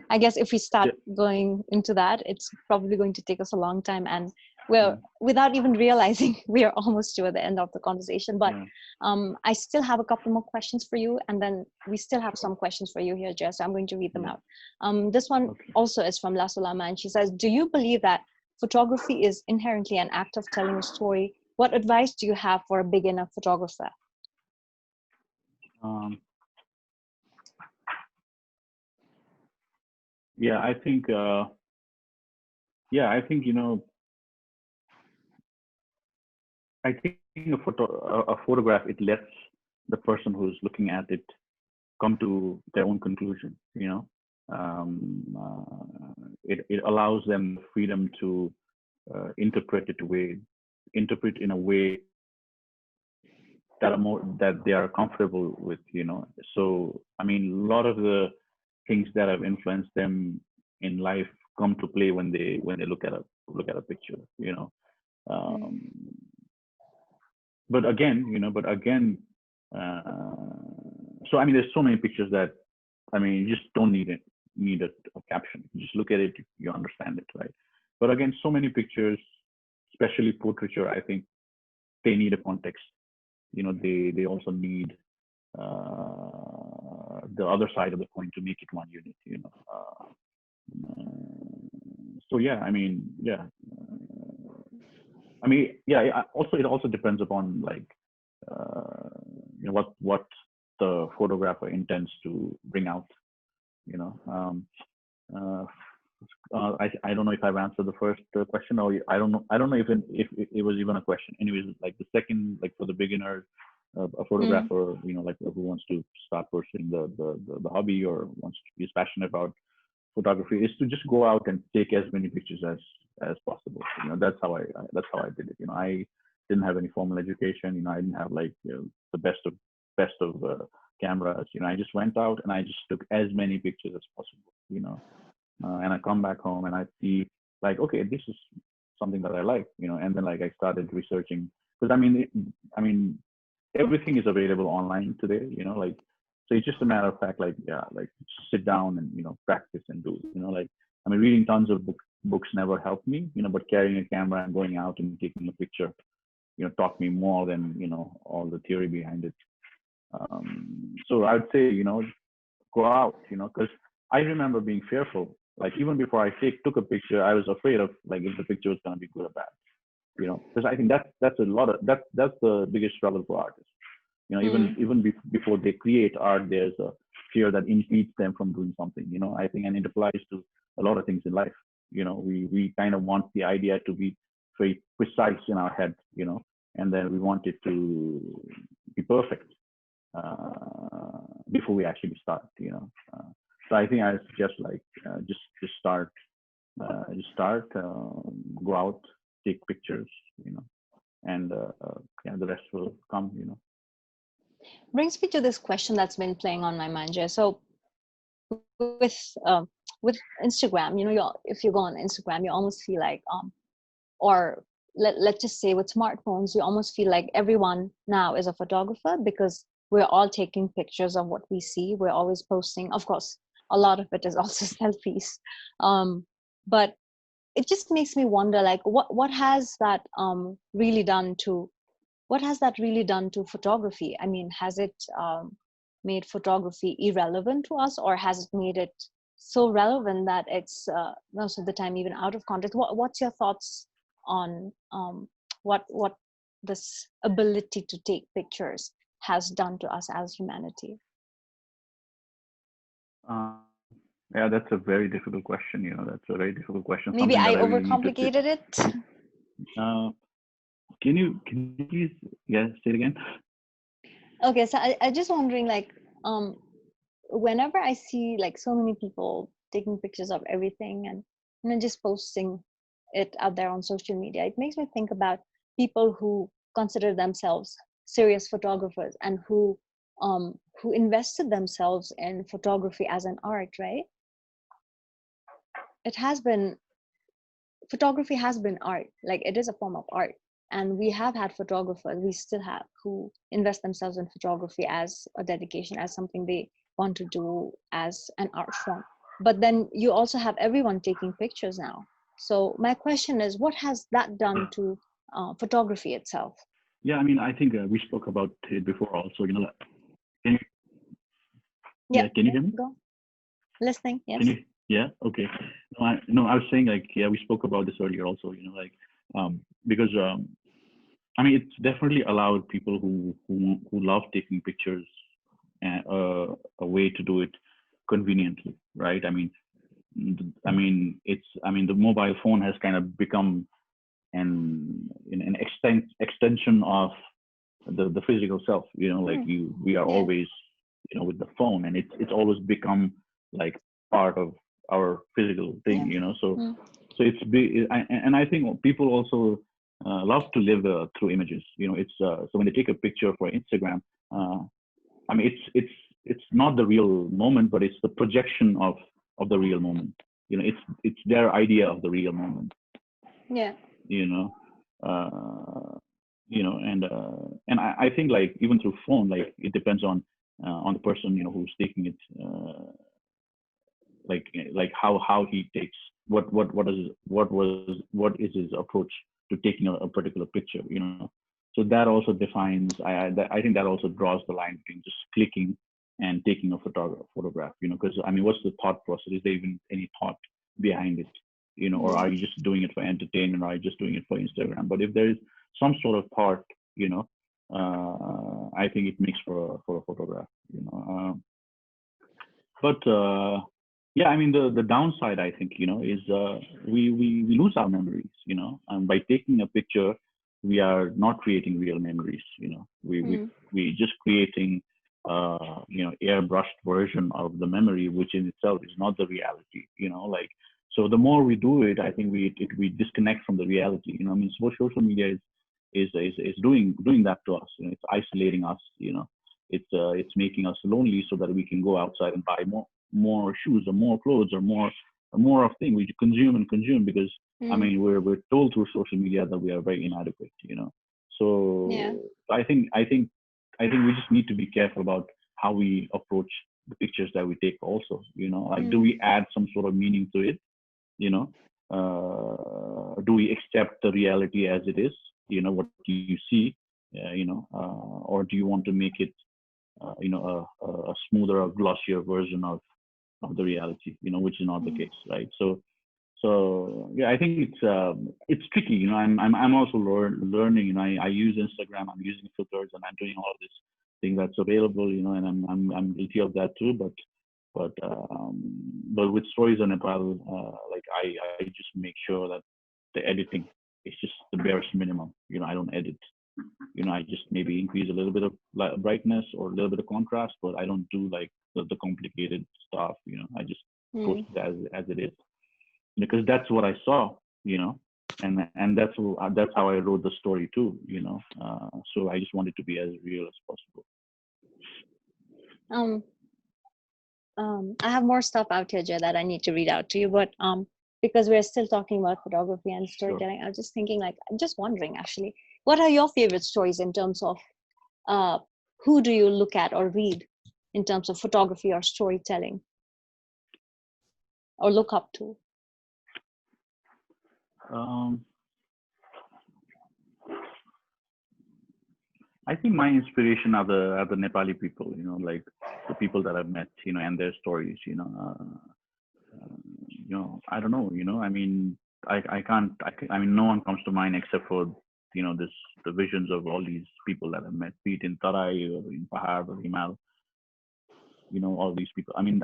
I guess if we start going into that, it's probably going to take us a long time, and we're without even realizing we are almost to the end of the conversation. But I still have a couple more questions for you, and then we still have some questions for you here, Jess. So I'm going to read them out. This one also is from Lasulama, and she says, do you believe that photography is inherently an act of telling a story? What advice do you have for a beginner photographer? I think I think I think a photograph, it lets the person who's looking at it come to their own conclusion. It allows them freedom to interpret in a way that they are comfortable with. So I mean, a lot of the things that have influenced them in life come to play when they look at a picture. But again, so I mean, there's so many pictures that, I mean, you just don't need a caption. You just look at it, you understand it, right? But again, so many pictures, especially portraiture, I think they need a context. They also need the other side of the coin to make it one unit. So I mean, also it also depends upon, like, what the photographer intends to bring out. I don't know if I've answered the first question, or I don't know if it was even a question. Anyways, like the second, like for the beginner, a photographer, like who wants to start pursuing the hobby or is passionate about photography, is to just go out and take as many pictures as possible. That's how I did it. I didn't have any formal education. I didn't have, like, the best of cameras. I just went out and I just took as many pictures as possible. And I come back home and I see, like, okay, this is something that I like. And then, like, I started researching because I mean, everything is available online today. Like, so it's just a matter of fact, like, yeah, like sit down and practice and do. Like, I mean, reading tons of books never helped me. But carrying a camera and going out and taking a picture, taught me more than all the theory behind it. So I'd say go out, because I remember being fearful. Like, even before I took a picture, I was afraid of, like, if the picture was going to be good or bad. Because I think that's a lot of that's the biggest struggle for artists. Even before they create art, there's a fear that impedes them from doing something. I think, and it applies to a lot of things in life. We kind of want the idea to be very precise in our head, and then we want it to be perfect before we actually start. So I think I suggest, like, just start, go out, take pictures, and yeah, the rest will come. Brings me to this question that's been playing on my mind, Jay. So with um, with Instagram, if you go on Instagram, you almost feel like or let's just say with smartphones, you almost feel like everyone now is a photographer, because we're all taking pictures of what we see. We're always posting. Of course, a lot of it is also selfies, but it just makes me wonder, like, what has that really done to photography? I mean, has it made photography irrelevant to us, or has it made it so relevant that it's most of the time even out of context? What's your thoughts on what this ability to take pictures has done to us as humanity? Um, yeah, that's a very difficult question. That's a very difficult question. Maybe Something I that I really need to sit. overcomplicated it. Uh, can you please, yeah, say it again? Okay, so I just wondering, like, whenever I see like so many people taking pictures of everything and just posting it out there on social media, it makes me think about people who consider themselves serious photographers and who invested themselves in photography as an art, right? It has been Photography has been art, like it is a form of art, and we have had photographers, we still have, who invest themselves in photography as a dedication, as something they want to do as an art form. But then you also have everyone taking pictures now. So my question is, what has that done to photography itself? Yeah, I mean, I think we spoke about it before also. Can you, Yeah, yeah, can you yeah, hear me? go. Listening, Can yes. you? Yeah. Okay. No, I was saying, like, yeah, we spoke about this earlier also. Like, because I mean, it's definitely allowed people who love taking pictures a way to do it conveniently, right? I mean, the mobile phone has kind of become an extension of the physical self. Like, Mm, we are yeah. always with the phone, and it's always become like part of our physical thing. Yeah. So Mm, and I think people also love to live through images. It's so when they take a picture for Instagram, uh, I mean, it's not the real moment, but it's the projection of the real moment. It's their idea of the real moment. yeah. You know, uh, and I think, like, even through phone, like, it depends on the person who's taking it. Like how he takes what is his approach to taking a particular picture. So that also defines, I think that also draws the line between just clicking and taking a photograph. Because I mean, what's the thought process? Is there even any thought behind it? Or are Mm, you just doing it for entertainment, or are you just doing it for Instagram? But if there is some sort of thought, I think it makes for a photograph. But yeah, I mean, the downside, I think, is we lose our memories. And by taking a picture, we are not creating real memories. mm, We just creating airbrushed version of the memory, which in itself is not the reality. Like, so the more we do it, I think we disconnect from the reality. I mean, social media is doing that to us. It's isolating us. It's making us lonely, so that we can go outside and buy more shoes, or more clothes, or more of things. We consume and consume, because I mm, mean, we're told through social media that we are very inadequate. Yeah. So I think we just need to be careful about how we approach the pictures that we take also, like do we add some sort of meaning to it, you know do we accept the reality as it is, what you see, or do you want to make it a smoother or glossier version of the reality, which is not the case, right? So yeah, I think it's tricky. I'm also learning. I use Instagram. I'm using filters, and I'm doing all of this thing that's available. And I'm guilty of that too. But with Stories of Nepal, like I just make sure that the editing is just the barest minimum. I don't edit. I just maybe increase a little bit of brightness or a little bit of contrast, but I don't do like the complicated stuff. I just post it as it is, because that's what I saw, and that's how I wrote the story too, so I just wanted to be as real as possible. Um, I have more stuff out here, Jay, that I need to read out to you, but because we're still talking about photography and storytelling, I was just thinking, like, I'm just wondering, actually, what are your favorite stories in terms of who do you look at or read in terms of photography or storytelling, or look up to? I think my inspiration are the Nepali people, like the people that I've met, and their stories, I don't know, I mean, I mean, no one comes to mind except for, the visions of all these people that I've met, be it in Tarai or in Pahar or Himal, all these people. I mean,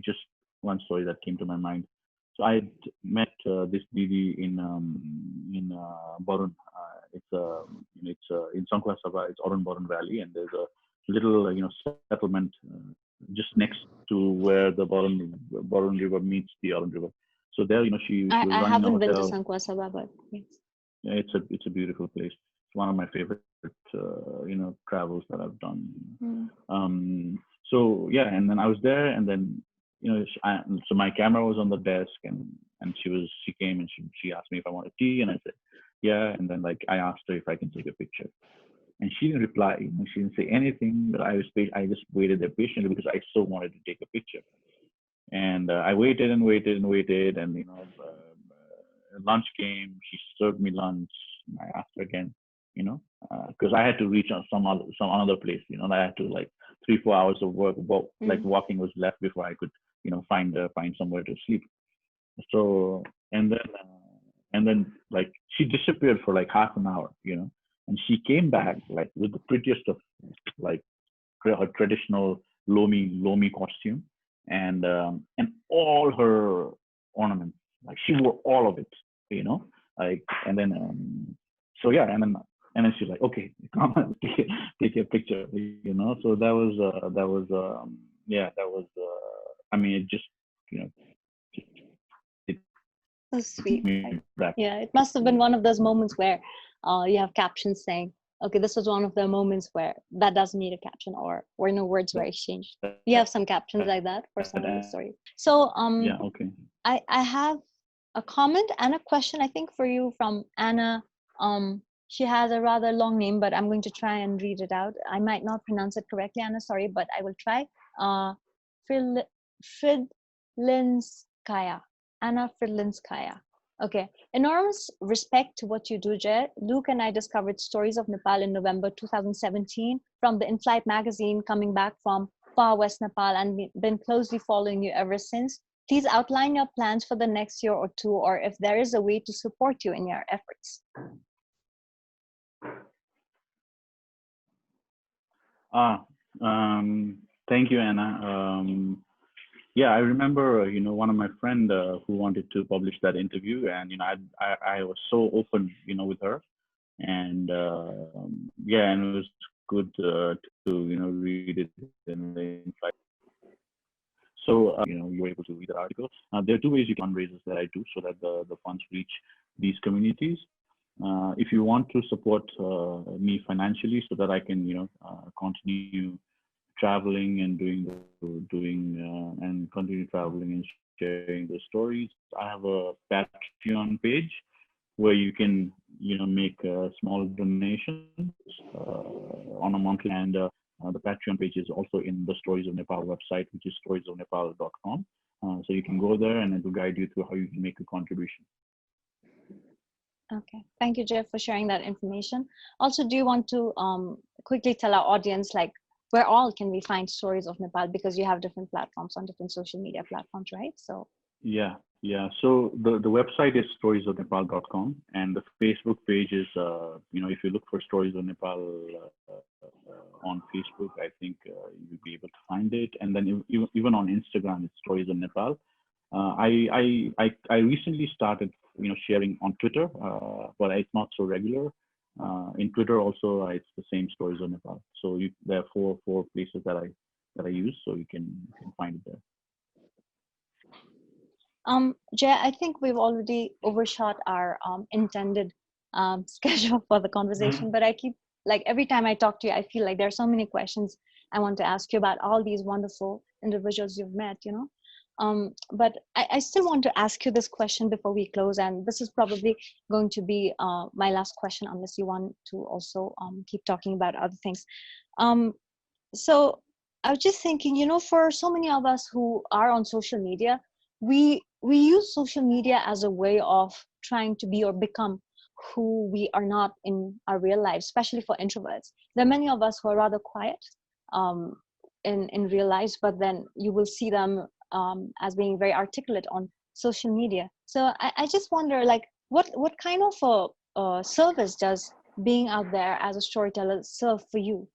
just one story that came to my mind. So I met this Didi in Borun. It's in Songkhla Sabha. It's Orun Borun Valley, and there's a little settlement just next to where the Borun River meets the Orun River. So there, she was I running a haven't been to hotel. Songkhla Sabha, but yes. Yeah, it's a beautiful place. It's one of my favorite travels that I've done. So yeah, and then I was there, and then so my camera was on the desk, and she came and she asked me if I wanted tea, and I said yeah, and then like I asked her if I can take a picture, and she didn't reply. She didn't say anything, but I just waited there patiently because I so wanted to take a picture, and I waited and waited and waited, and lunch came. She served me lunch. I asked her again, because I had to reach on some another place. I had to like 3-4 hours of work. Like walking was left before I could, find somewhere to sleep. So and then like she disappeared for like half an hour, and she came back like with the prettiest of like her traditional Lomi costume, and all her ornaments. Like she wore all of it, like, and then so yeah, and then she's like, okay, come on, take a picture, So that was I mean, it just just So took sweet. me back. Yeah, it must have been one of those moments where you have captions saying, okay, this was one of the moments where that doesn't need a caption, or where no words were exchanged. You have some captions like that for some of the stories. So Yeah, okay. I have a comment and a question, I think, for you from Anna. She has a rather long name, but I'm going to try and read it out. I might not pronounce it correctly, Anna, sorry, but I will try. Fridlinskaya. Anna Fridlinskaya. Okay. Enormous respect to what you do, Jay. Luke and I discovered Stories of Nepal in November 2017 from the In-Flight magazine, coming back from far west Nepal, and been closely following you ever since. Please outline your plans for the next year or two, or if there is a way to support you in your efforts. Thank you, Anna. Yeah, I remember, one of my friend who wanted to publish that interview, and I was so open, with her, and yeah, and it was good to read it in the Insight. So you were able to read the article. There are two ways you can fundraisers that I do so that the funds reach these communities. If you want to support me financially so that I can continue traveling and and continue traveling and sharing the stories, I have a Patreon page where you can make small donations on a monthly, and the Patreon page is also in the Stories of Nepal website, which is storiesofnepal.com. So you can go there, and it will guide you through how you can make a contribution. Okay, thank you, Jeff, for sharing that information. Also, do you want to quickly tell our audience, like, where all can we find Stories of Nepal? Because you have different platforms on different social media platforms, right? So Yeah. So the website is storiesofnepal.com, and the Facebook page is, if you look for Stories of Nepal on Facebook, I think you'll be able to find it. And then even on Instagram, it's Stories of Nepal. I recently started, sharing on Twitter, but it's not so regular. In Twitter also, it's the same, Stories of Nepal. So there are four places that I use, so you can find it there. Jay, I think we've already overshot our intended schedule for the conversation, but I keep, like, every time I talk to you, I feel like there are so many questions I want to ask you about all these wonderful individuals you've met, but I still want to ask you this question before we close, and this is probably going to be my last question, unless you want to also keep talking about other things. So I was just thinking, for so many of us who are on social media, we use social media as a way of trying to be or become who we are not in our real life, especially for introverts. There are many of us who are rather quiet um, in real lives, but then you will see them as being very articulate on social media. So I just wonder, like, what kind of a service does being out there as a storyteller serve for you?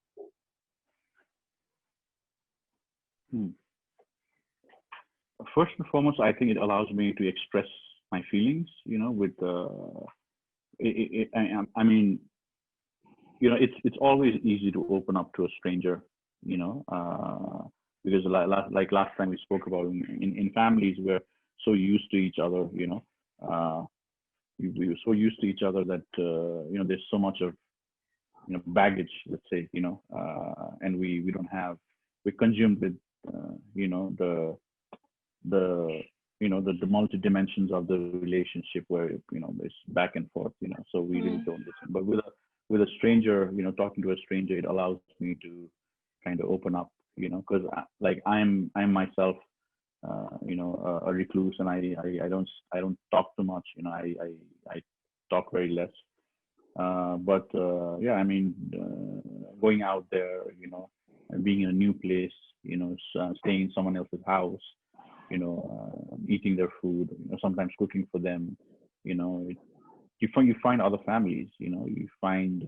First and foremost, I think it allows me to express my feelings, with I mean, it's always easy to open up to a stranger, because like last time we spoke about, in families, we're so used to each other, we're so used to each other that there's so much of baggage, let's say, and we don't have, we're consumed with the the multi dimensions of the relationship, where there's back and forth, so we really don't listen. But with a stranger, talking to a stranger, it allows me to kind of open up, because like I'm myself a recluse, and I don't talk too much, I talk very less. But yeah, I mean, going out there, and being in a new place, staying in someone else's house, eating their food, sometimes cooking for them, you find other families, you find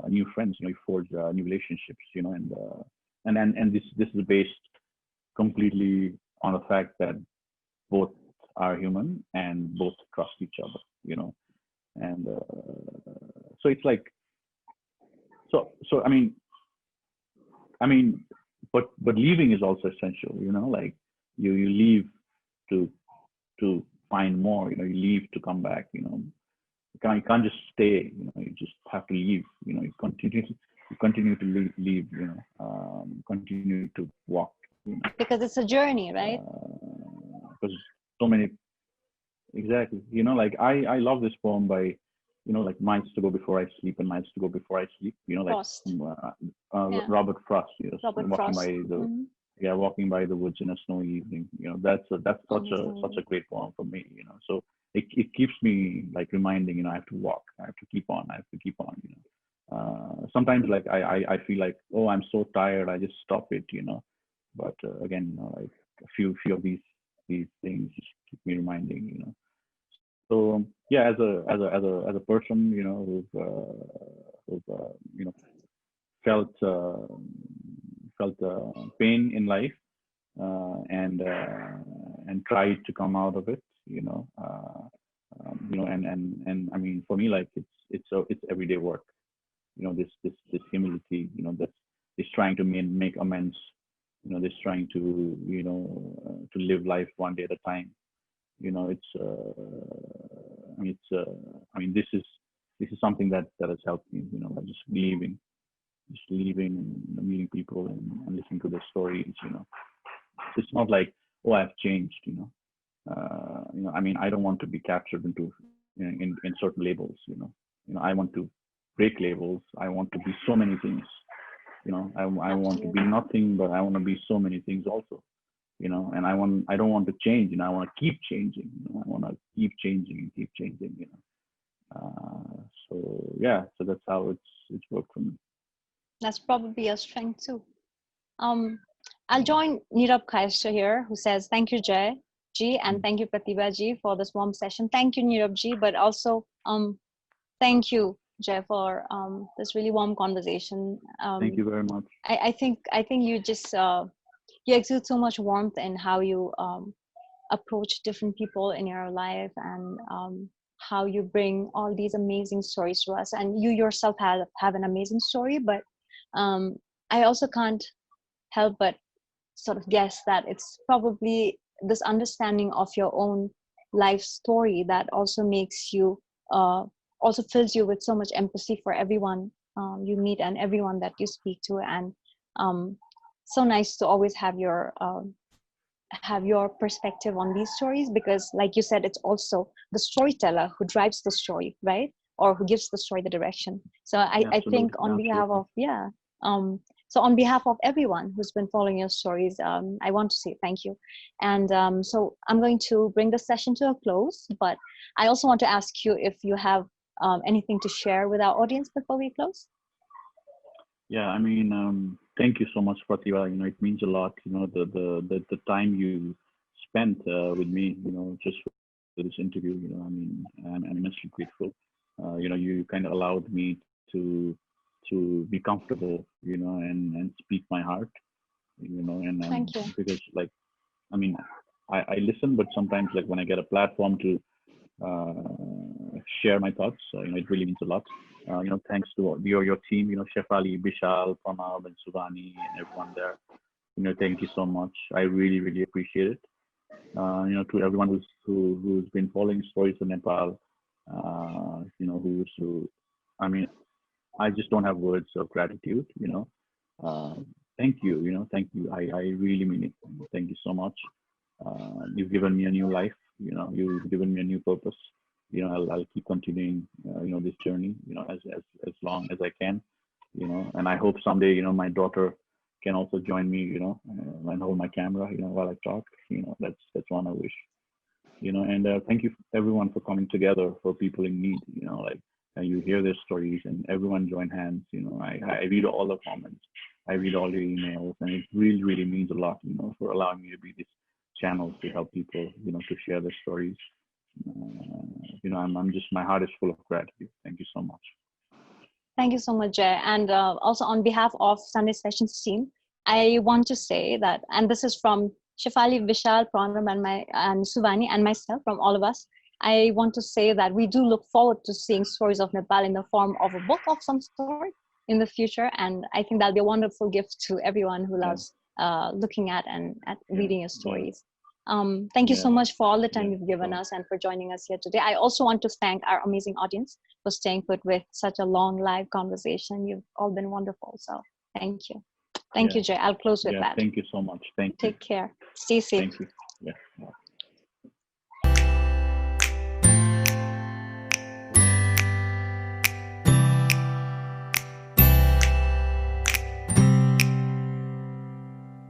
new friends, you forge new relationships, and this is based completely on the fact that both are human and both trust each other, and so it's like, so I mean, but leaving is also essential, like you leave to find more, you leave to come back, you can't just stay, you just have to leave, you continue to leave, continue to walk, Because it's a journey, right? because so many, exactly, like I love this poem by, like Miles to Go Before I Sleep and Miles to Go Before I Sleep, like Frost. Yeah. Robert Frost, yes, Robert walking Frost. by the walking by the woods in a snowy evening, that's such a great poem for me, so it keeps me like reminding, I have to walk, I have to keep on, sometimes like I feel like, oh, I'm so tired, I just stop it, but again, like a few of these things just keep me reminding, so yeah, as a person, who've felt pain in life, and tried to come out of it, and I mean, for me, like it's everyday work, this humility, this trying to make amends, this trying to to live life one day at a time, it's I mean, this is something that has helped me, by just leaving and meeting people, and listening to their stories, it's not like, oh, I've changed, I mean, I don't want to be captured into in certain labels. I want to break labels. I want to be so many things. I want to be Absolutely. nothing, but I want to be so many things also. And I don't want to change. I want to keep changing. I want to keep changing and keep changing. So yeah, so that's how it's worked for me. That's probably a strength too. Um, I'll join Nirab Khaisha here, who says, "Thank you, Jay G, and thank you, Prateebha Ji, for this warm session." Thank you, Nirab Ji, but also thank you, Jay, for this really warm conversation. Thank you very much. I think you just you exude so much warmth in how you approach different people in your life, and how you bring all these amazing stories to us. And you yourself have an amazing story, but I also can't help but sort of guess that it's probably this understanding of your own life story that also makes you also fills you with so much empathy for everyone you meet and everyone that you speak to. And um, so nice to always have your perspective on these stories, because like you said, it's also the storyteller who drives the story, right? Or who gives the story the direction. So I think Absolutely, on behalf absolutely. of, yeah, so on behalf of everyone who's been following your stories, I want to say thank you. And so I'm going to bring the session to a close, but I also want to ask you if you have anything to share with our audience before we close. Yeah, I mean, thank you so much, Prateebha. It means a lot. The time you spent with me. Just for this interview. I mean, I'm immensely grateful. You kind of allowed me to be comfortable. And speak my heart. And Thank you. because like, I mean, I listen, but sometimes like when I get a platform to share my thoughts. It really means a lot. Thanks to your team, Chef Ali, Bishal, Pranav, and Suvani, and everyone there. Thank you so much. I really, really appreciate it. To everyone who's been following Stories of Nepal, I mean, I just don't have words of gratitude. Uh, Thank you. Thank you. I really mean it. Thank you so much. You've given me a new life. You've given me a new purpose. I'll keep continuing. This journey. As long as I can. And I hope someday. My daughter can also join me. And hold my camera. While I talk. That's one I wish. And thank you everyone for coming together for people in need. Like you hear their stories and everyone join hands. I read all the comments, I read all your emails, and it really, really means a lot. For allowing me to be this channel to help people. To share their stories. I'm just, my heart is full of gratitude. Thank you so much. Thank you so much, Jay. And also on behalf of Sunday Sessions team, I want to say that, and this is from Shefali, Vishal, Pranam, and Suvani, and myself, from all of us. I want to say that we do look forward to seeing Stories of Nepal in the form of a book of some sort in the future. And I think that'll be a wonderful gift to everyone who Yeah, loves looking at and at yeah, reading your yeah, stories. Thank you yeah, so much for all the time yeah. you've given So us and for joining us here today. I also want to thank our amazing audience for staying put with such a long live conversation. You've all been wonderful. So thank you. Thank yeah, you, Jay. I'll close with yeah. that. Thank you so much. Thank you. Take care. Stay safe. Thank you. Yeah. Yeah.